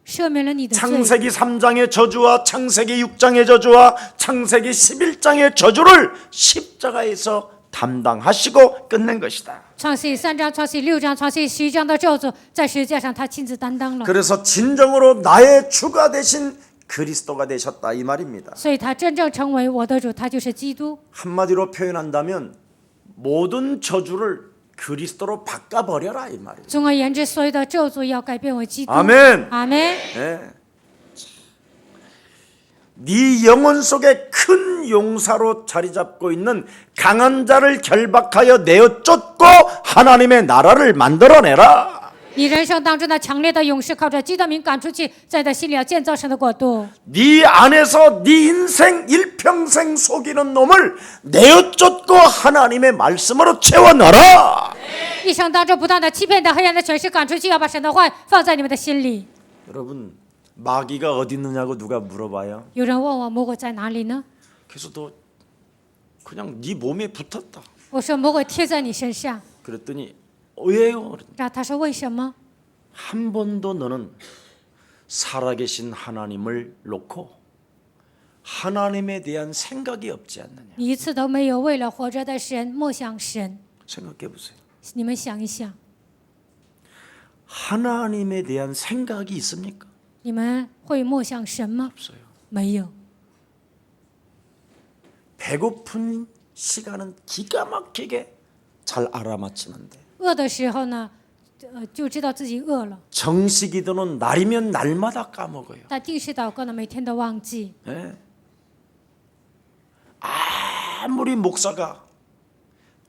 赦免了你的罪。 창세기 3장의 저주와 창세기 6장의 저주와 창세기 11장의 저주를 십자가에서 담당하시고 끝낸 것이다. 创世记3章、创世记6章、创世记11章的咒诅，在十字架上他亲自担当了， 그래서 진정으로 나의 주가 되신 그리스도가 되셨다 이 말입니다. 所以他真正成为我的主，他就是基督。 한마디로 표현한다면 모든 저주를 그리스도로 바꿔버려라 이 말이에요. 总而言之，所有的咒诅要改变为基督。 아멘. 阿门。 네. 네 영혼 속에 큰 용사로 자리 잡고 있는 강한 자를 결박하여 내어 쫓고 하나님의 나라를 만들어내라. 你人生当中的强烈的勇士，靠着基督的名赶出去，在你的心里要建造神的国度。 네 안에서 네 인생 일평생 속이는 놈을 내어 쫓고 하나님의 말씀으로 채워 넣어라. 一生当中不断的欺骗的黑暗的权势赶出去，要把神的话放在你们的心里。 여러분 마귀가 어디 있느냐고 누가 물어봐요. 有人问我魔鬼在哪里呢？ 그래서 너 그냥 네 몸에 붙었다. 我说魔鬼贴在你身上。 그랬더니 왜요? 然后他说为什么？ 한 번도 너는 살아계신 하나님을 놓고 하나님에 대한 생각이 없지 않느냐. 你一次都没有为了活着的神默想神。 생각해 보세요. 你们想一想， 하나님에 대한 생각이 있습니까? 你们会默想神吗？ 없어요. 没有。 배고픈 시간은 기가 막히게 잘 알아맞히는데 饿的时候呢，就知道自己饿了。 정식이도는 날이면 날마다 까먹어요. 但定时祷告呢，每天都忘记。 예. 아무리 목사가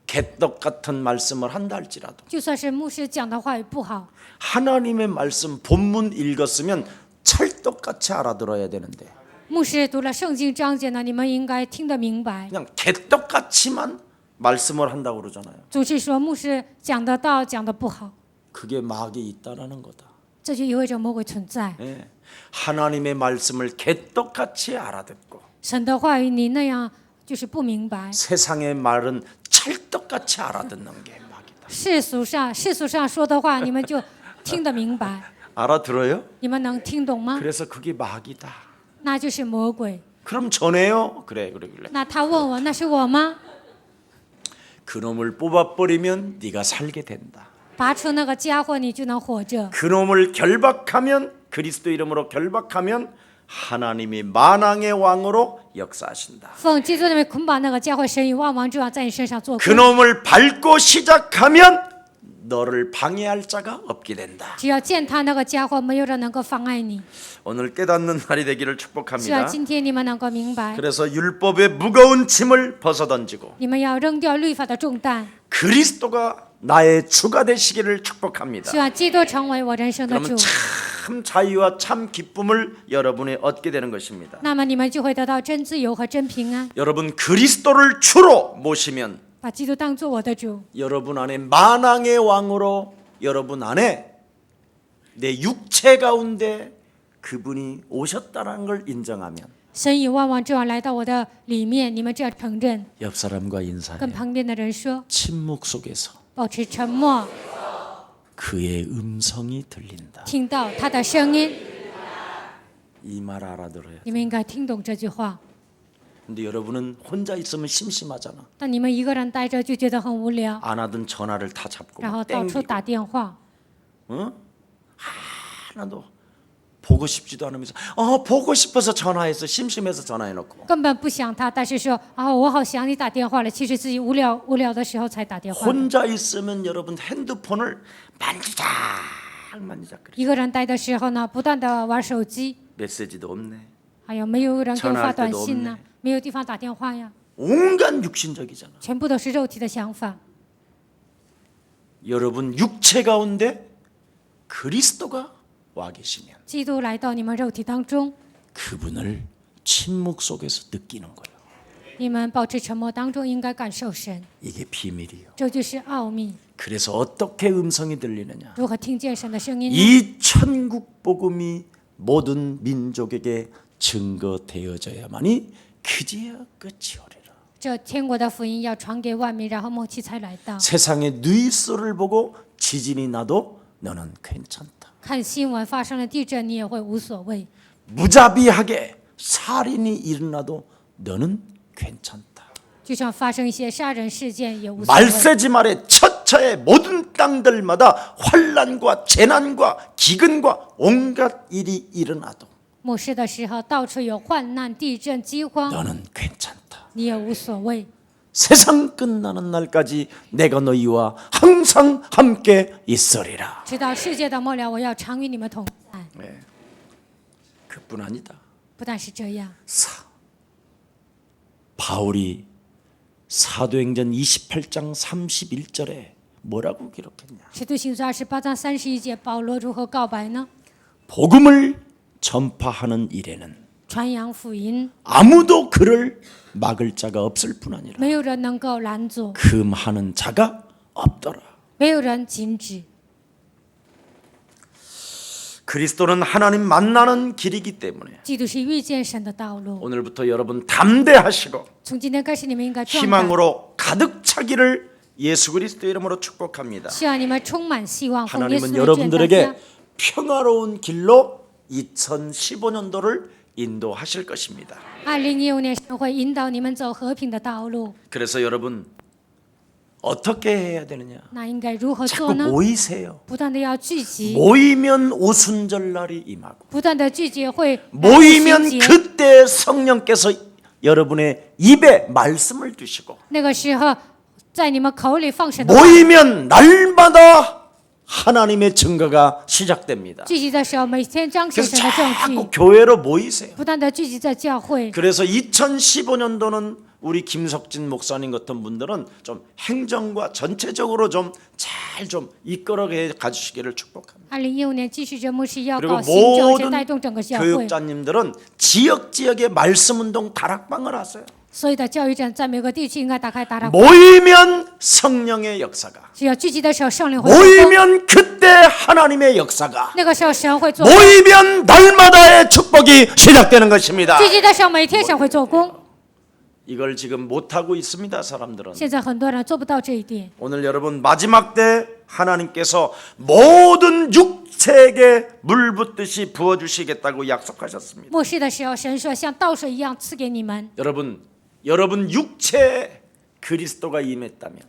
개떡 같은 말씀을 한다 할지라도 就算是牧师讲的话语不好， 하나님의 말씀 본문 읽었으면 찰떡같이 알아들어야 되는데 牧师读了圣经章节呢，你们应该听得明白。 그냥 개떡같이만 말씀을 한다고 그러잖아요. 总是说牧师讲的道讲的不好， 그게 마귀 있다라는 거다. 这就意味着魔鬼存在。 예. 하나님의 말씀을 개떡같이 알아듣고 神的话语你那样就是不明白， 세상의 말은 찰떡같이 알아듣는 게 마귀다. 世俗上说的话，你们就听得明白， 알아들어요? 你们能听懂吗？ 그래서 그게 마귀다. 那就是魔鬼。 그럼 전해요. 그래. 那他问我那是我吗？ 그놈을 뽑아버리면 네가 살게 된다. 拔出那个家伙，你就能活着。 그놈을 결박하면 그리스도 이름으로 결박하면 하나님이 만왕의 왕으로 역사하신다. 奉基督的名捆绑那个教会，神以万王之王在你身上做工。 그놈을 밟고 시작하면 너를 방해할 자가 없게 된다. 只要践踏那个家伙，没有人能够妨碍你。 오늘 깨닫는 날이 되기를 希 축복합니다. 望今天你们能够明白， 그래서 율법의 무거운 짐을 벗어던지고 你们要扔掉律法的重担。 그리스도가 나의 주가 되시기를 축복합니다. 希望基督成为我人生的主 그러면 ，참 자유와 참 기쁨을 여러분이 얻게 되는 것입니다. 那么你们就会得到真自由和真平安。 여러분 그리스도를 주로 모시면 把基督当做我的主， 여러분 안에 만왕의 왕으로 여러분 안에 내 육체 가운데 그분이 오셨다는 걸 인정하면 神以万王之王来到我的里面，你们这样承认， 옆 사람과 인사해 跟旁边的人说， 침묵 속에서 保持沉默， 그의 음성이 들린다. 听到他的声音。 이 말 알아들어야 돼. 你们应该听懂这句话。 근데 여러분은 혼자 있으면 심심하잖아. 但你们一个人待着就觉得很无聊， 안 하던 전화를 다 잡고 然后 막 到处 땡기고 打电话， 어? 하나도 보고 싶지도 않으면서 보고 싶어서 전화해서 심심해서 전화해놓고 根本不想他，但是说啊，我好想你打电话了。其实自己无聊的时候才打电话的。 혼자 있으면 여러분 핸드폰을 만지작 만지작 一个人待的时候呢，不断的玩手机， 메시지도 없네. 还有没有人给我发 전화할 短 때도 信呢 없네 ？没有地方打电话呀， 온갖 육신적이잖아. 全部都是肉体的想法。 여러분 육체 가운데 그리스도가 와 계시면 基督来到你们肉体当中， 그분을 침묵 속에서 느끼는 거예요. 你们保持沉默当中应该感受神， 이게 비밀이에요. 这就是奥秘。 그래서 어떻게 음성이 들리느냐? 如何听见神的声音呢？ 이 천국 복음이 모든 민족에게 증거되어져야만이 그제야 끝이 오리라. 这天国的福音要传给万民，然后末期才来到。 세상의 뉴스를 보고 지진이 나도 너는 괜찮다. 看新闻发生了地震，你也会无所谓。 무자비하게 살인이 일어나도 너는 괜찮다. 就像发生一些杀人事件也无所谓。 말세지 말에 처처의 모든 땅들마다 환난과 재난과 기근과 온갖 일이 일어나도 末世的时候，到处有患难、地震、饥荒， 너는 괜찮다. 你也无所谓。 세상 끝나는 날까지 내가 너희와 항상 함께 있으리라. 直到世界的末了，我要常与你们同在。 네. 그뿐 아니다. 不但是这样， 바울이 사도행전 28장 31절에 뭐라고 기록했냐? 使徒行传28章31节，保罗如何告白呢？ 복음을 전파하는 일에는 传扬福音， 아무도 그를 막을 자가 없을 뿐 아니라 没有人能够拦阻， 금하는 자가 없더라. 没有人禁止。 그리스도는 하나님 만나는 길이기 때문에 基督是遇见神的道路。 오늘부터 여러분 담대하시고 从今天开始，你们应该壮胆， 희망으로 가득 차기를 예수 그리스도 이름으로 축복합니다. 希望你们充满希望，奉耶稣 하나님은 的眷大 여러분들에게 家。 평화로운 길로 2015년도를 인도하실 것입니다. 2015年，神会引导你们走和平的道路。 그래서 여러분 어떻게 해야 되느냐? 那应该如何 자꾸 做呢？ 모이세요. 不断的要聚集， 모이면 오순절 날이 임하고 不断的聚集会 모이면 集结 그때 성령께서 여러분의 입에 말씀을 두시고 那个时候，在你们口里放神的话。 모이면 날마다 하나님의 증거가 시작됩니다. 聚集的时候，每天彰显 그래서 神的证 자꾸 据， 교회로 모이세요. 不断的聚集在教会。 그래서 2015년도는 우리 김석진 목사님 같은 분들은 좀 행정과 전체적으로 좀 잘 좀 이끌어게 가주시기를 축복합니다. 2015年，继续着牧师要 그리고 搞行政，而且 모든 带动整个教会。 교육자님들은 지역지역에 말씀운동 다락방을 하세요. 所有的教育者在每个地区应该打开大家， 모이면 성령의 역사가 只要聚集的时候，圣灵会做工。 모이면 그때 하나님의 역사가 那个时候，神会做工。 모이면 날마다의 축복이 시작되는 것입니다. 聚集的时候，每天神会做工。 이걸 지금 못하고 있습니다. 사람들은. 现在很多人做不到这一点。 오늘 여러분 마지막 때 하나님께서 모든 육체에게 물 붓듯이 부어주시겠다고 약속하셨습니다. 末世的时候，神说像倒水一样赐给你们。 여러분 육체에 그리스도가 임했다면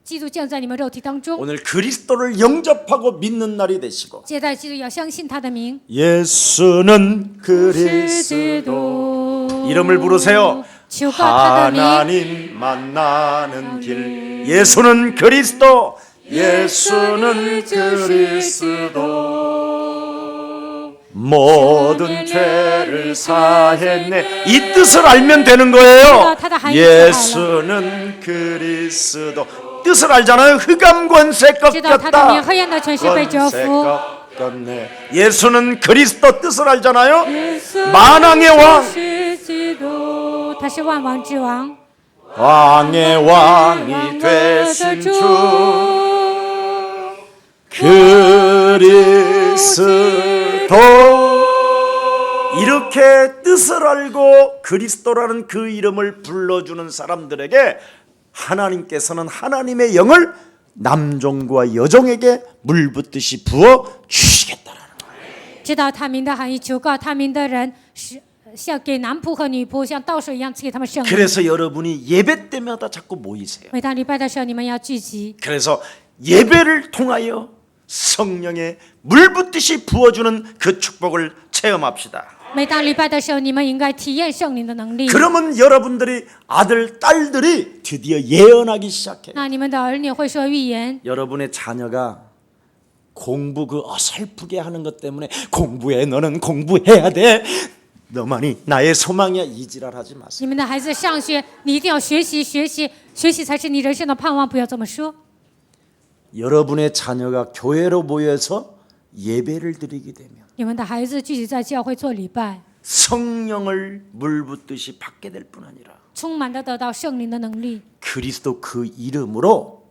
基督降在你们肉体当中， 오늘 그리스도를 영접하고 믿는 날이 되시고 接待基督要相信他的名。 예수는 是基 그리스도 督， 이름을 부르세요. 求告他的名。 하나님 만나는 길 예수는 그리스도 예수는 그리스도 모든 죄를 사했네 이 뜻을 알면 되는 거예요. 예수는 그리스도 뜻을 알잖아요. 흑암 권세 知道他的名， 꺾였다 黑暗的权势被折 권세 服。 꺾였네. 예수는 그리스도 뜻을 알잖아요. 耶稣 만왕의 왕 是基督，他是万王之王， 왕의 왕이 되신 주 그리스도 이렇게 뜻을 알고 그리스도라는 그 이름을 불러주는 사람들에게 하나님께서는 하나님의 영을 남종과 여종에게 물 붓듯이 부어 주시겠다라는 거예요. 知道他名的含义，求告他名的人是像给男仆和女仆像倒水一样赐给他们圣灵。 그래서 여러분이 예배 때마다 자꾸 모이세요. 每当礼拜的时候，你们要聚集， 그래서 예배를 통하여 성령의 물 붓듯이 부어주는 그 축복을 체험합시다. 每当礼拜的时候，你们应该体验圣灵的能力。 그러면 여러분들이 아들, 딸들이 드디어 예언하기 시작해요. 那你们的儿女会说预言， 여러분의 자녀가 공부 그 어설프게 하는 것 때문에 공부해, 너는 공부해야 돼, 너만이 나의 소망이야, 이 지랄하지 마세요. 你们的孩子上学，你一定要学习，学习，学习才是你人生的盼望，不要这么说。 여러분의 자녀가 교회로 모여서 예배를 드리게 되면 你们的孩子聚集在教会做礼拜， 성령을 물 붓듯이 받게 될 뿐 아니라 充满的得到圣灵的能力， 그리스도 그 이름으로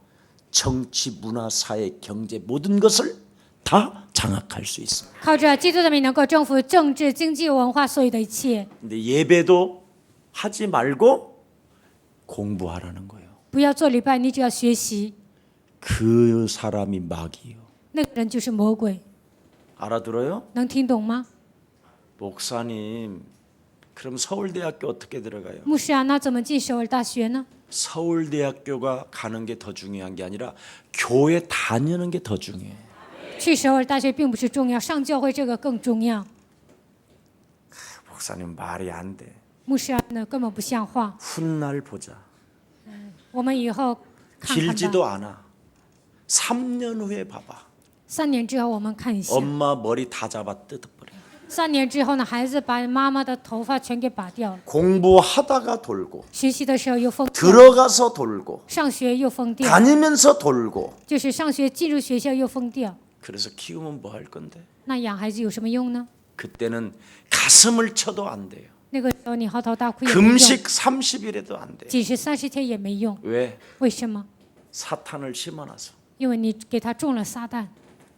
정치, 문화, 사회, 경제 모든 것을 다 장악할 수 있습니다. 靠着基督的名能够征服政治、经济、文化所有的一切。 근데 예배도 하지 말고 공부하라는 거예요. 不要做礼拜，你只要学习。 그 사람이 마귀요. 那个人就是魔鬼， 알아들어요? 能听懂吗？ 목사님, 그럼 서울대학교 어떻게 들어가요? 牧师啊，那怎么进首尔大学呢？ 서울대학교가 가는 게 더 중요한 게 아니라 교회 다니는 게 더 중요해. 去首尔大学并不是重要，上教会这个更重要。 목사님 말이 안 돼. 牧师啊，那根本不像话。 훗날 보자. 我们以后看看吧。 길지도 않아. 3년 후에 봐봐. 3年之后我们看一下。 엄마 머리 다 잡아 뜯어버려. 3年之后呢，孩子把妈妈的头发全给拔掉了。 공부하다가 돌고 学习的时候又疯掉， 들어가서 돌고 上学又疯掉， 다니면서 돌고. 就是上学进入学校又疯掉。 그래서 키우면 뭐 할 건데? 那养孩子有什么用呢？ 그때는 가슴을 쳐도 안 돼요. 那个时候你嚎啕大哭也没用， 금식 30일에도 안 돼요. 禁食30天也没用。 왜? 为什么？ 사탄을 심어놔서. 因为你给他种了撒旦。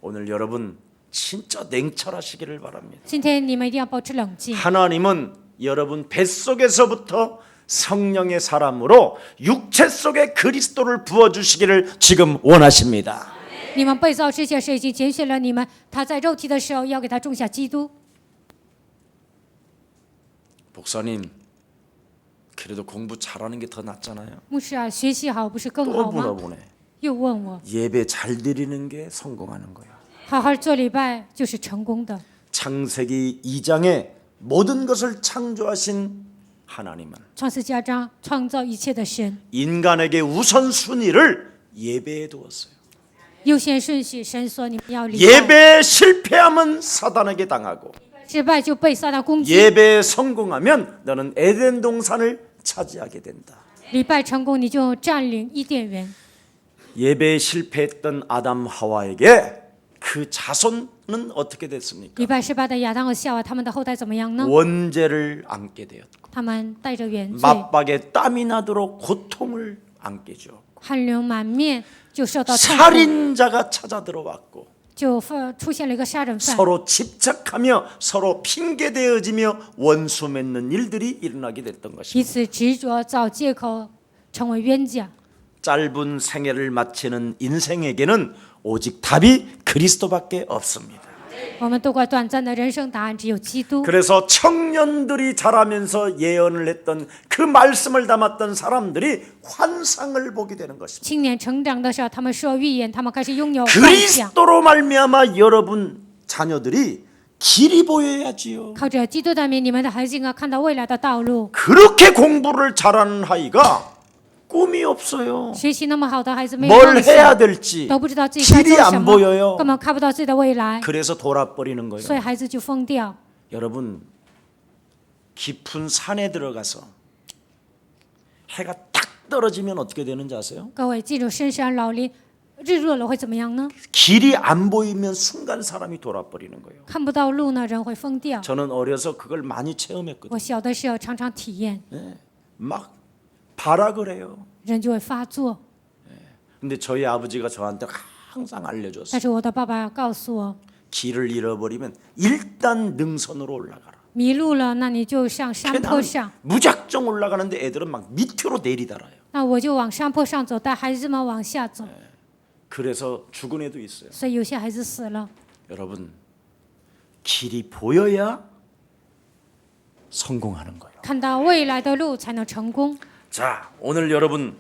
오늘 여러분 진짜 냉철하시기를 바랍니다. 今天你们一定要保持冷静。 하나님은 여러분 뱃속에서부터 성령의 사람으로 육체 속에 그리스도를 부어주시기를 지금 원하십니다. 你们被造之前是已经拣选了你们，他在肉体的时候要给他种下基督。 목사님, 그래도 공부 잘하는 게 더 낫잖아요. 牧师啊，学习好不是更 또 好吗？ 물어보네. 又问我， 예배 잘 드리는 게 성공하는 거예요. 好好做礼拜就是成功的。 창세기 2장에 모든 것을 창조하신 하나님은 创世家章创造一切的神， 인간에게 우선순위를 예배에 두었어요. 优先顺序，神说你们要礼拜， 예배에 실패하면 사단에게 당하고 失败就被撒旦攻击， 예배에 성공하면 너는 에덴 동산을 차지하게 된다. 礼拜成功你就占领伊甸园。 예배에 실패했던 아담 하와에게 그 자손은 어떻게 됐습니까? 礼拜失败的亚当和夏娃，他们的后代怎么样呢？ 원죄를 안게 되었고 他们带着原罪， 맞박에 땀이 나도록 고통을 안게 주었고 汗流满面，就受到痛苦， 살인자가 찾아 들어왔고 就出现了一个杀人犯， 서로 집착하며 서로 핑계대어지며 원수 맺는 일들이 일어나게 됐던 彼 것입니다. 此执着找借口，成为冤家。 짧은 생애를 마치는 인생에게는 오직 답이 그리스도밖에 없습니다. 我们度过短暂的人生，答案只有基督。 그래서 청년들이 자라면서 예언을 했던 그 말씀을 담았던 사람들이 환상을 보게 되는 것입니다. 青年成长的时候，他们说预言，他们开始拥有幻想。 그리스도로 말미암아 여러분 자녀들이 길이 보여야지요. 靠着基督的名，你们的孩子应该看到未来的道路。 그렇게 공부를 잘하는 아이가 꿈이 없어요. 学习那么好的孩子没有 뭘 梦 해야 想， 될지 都不知道自己该 길이 做什 안 么， 보여요. 根本看不到自己的未来， 그래서 돌아버리는 거예요. 所以孩子就疯掉。 여러분 깊은 산에 들어가서 해가 딱 떨어지면 어떻게 되는지 아세요? 各位，进入深山老林，日落了会怎么样呢？ 길이 안 보이면 순간 사람이 돌아버리는 거예요. 看不到路呢，人会疯掉。 저는 어려서 그걸 많이 체험했거든요. 我小的时候常常体验， 막 발악을 해요. 人就会发作。 근데 저희 아버지가 저한테 항상 알려줬어요. 但是我的爸爸告诉我， 길을 잃어버리면 일단 능선으로 올라가라. 迷路了，那你就上山坡 나는 上。 무작정 올라가는데 애들은 막 밑으로 내리달아요. 那我就往山坡上走，带孩子们往下走， 그래서 죽은 애도 있어요. 所以有些孩子死了。 여러분 길이 보여야 성공하는 거예요. 看到未来的路才能成功。 자, 오늘 여러분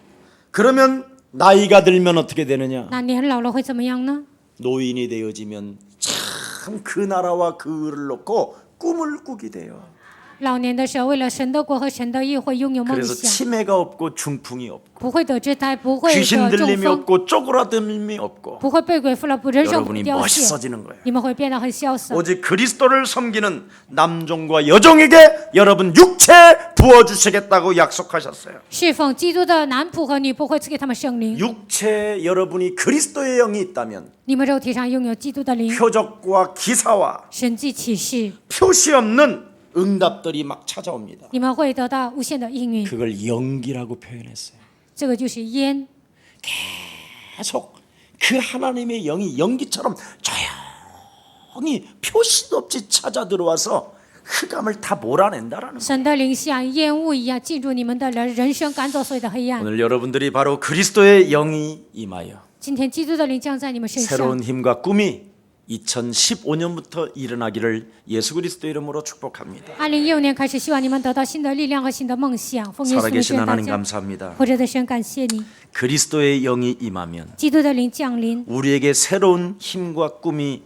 그러면 나이가 들면 어떻게 되느냐? 那年老了会怎么样呢？ 노인이 되어지면 참 그 나라와 그 의를 놓고 꿈을 꾸게 돼요. 老年的时候，为了神的国和神的义，会拥有梦 그래서 想， 치매가 없고 중풍이 없고 不会得肢胎，不会 귀신 得中 들림이 风， 없고 쪼그라듦이 없고 不会被鬼附了，不人生不 여러분이 凋谢， 멋있어지는 거예요. 你们会变得很潇洒。 오직 그리스도를 섬기는 남종과 여종에게 여러분 육체 부어주시겠다고 약속하셨어요. 侍奉基督的男仆和女仆会赐给他们圣灵。 육체 여러분이 그리스도의 영이 있다면 你们肉体上拥有基督的灵， 표적과 기사와 神迹启示， 표시 없는 응답들이 막 찾아옵니다. 你们会得到无限的应允。 그걸 연기라고 표현했어요. 这个就是烟， 계속 그 하나님의 영이 연기처럼 조용히 표시도 없이 찾아 들어와서 흑암을 다 몰아낸다라는 거예요. 神的灵像烟雾一样进入你们的人生，赶走所有的黑暗。 오늘 여러분들이 바로 그리스도의 영이 임하여 今天基督的灵降在你们身上， 새로운 힘과 꿈이 2015년부터 일어나기를 예수 그리스도 이름으로 축복합니다. 2016年开始，希望你们得到新的力量和新的梦想。奉耶稣的 살아계신 名大 하나님 家， 감사합니다. 活着的神感谢你， 그리스도의 영이 임하면 基督的灵降临， 우리에게 새로운 힘과 꿈이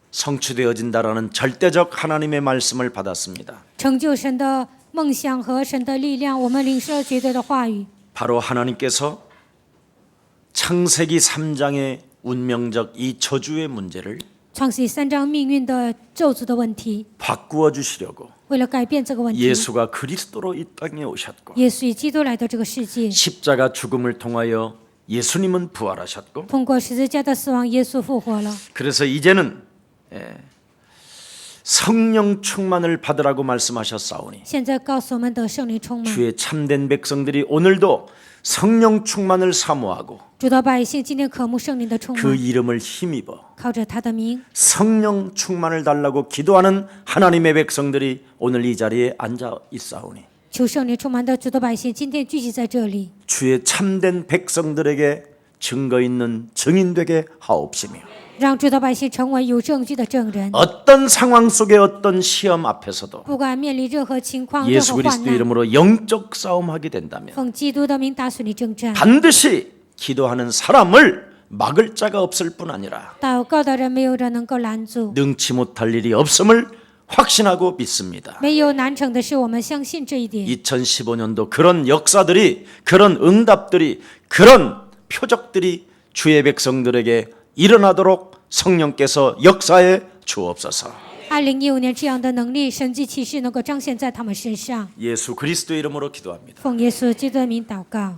성취되어진다라는 절대적 하나님의 말씀을 받았습니다. 成就神的梦想和神的力量。我们领受了绝对的话语。 바로 하나님께서 창세기 3장의 운명적 이 저주의 문제를 创世3章命运的咒诅的问题， 바꾸어 주시려고 为了改变这个问题， 예수가 그리스도로 이 땅에 오셨고 耶稣以基督来到这个世界， 십자가 죽음을 통하여 예수님은 부활하셨고 通过十字架的死亡，耶稣复活了。 그래서 이제는 성령 충만을 받으라고 말씀하셨사오니 现在告诉我们得圣灵充满， 주의 참된 백성들이 오늘도 성령 충만을 사모하고 主的百姓今天渴慕圣灵的充 그 满， 이름을 힘입어 靠着他的名， 성령 충만을 달라고 기도하는 하나님의 백성들이 오늘 이 자리에 앉아 있사오니 求圣灵充满的主的百姓今天聚集在这里， 주의 참된 백성들에게 증거 있는 증인 되게 하옵시며 让主的百姓成为有证据的证人。 어떤 상황 속에 어떤 시험 앞에서도 不管面临任何情况、任 예수 何患 그리스도 难， 이름으로 영적 싸움하게 된다면 奉基督的名打死你征战。 반드시 기도하는 사람을 막을 자가 없을 뿐 아니라 祷告的人没有人能够拦阻， 능치 못할 일이 없음을 확신하고 믿습니다. 没有难成的事，我们相信这一点。 2015년도 그런 역사들이 그런 응답들이 그런 표적들이 주의 백성들에게 일어나도록 성령께서 역사해 주옵소서. 2015年这样的能力、神迹奇事能够彰显在他们身上。 예수 그리스도 이름으로 기도합니다. 奉耶稣基督的名祷告。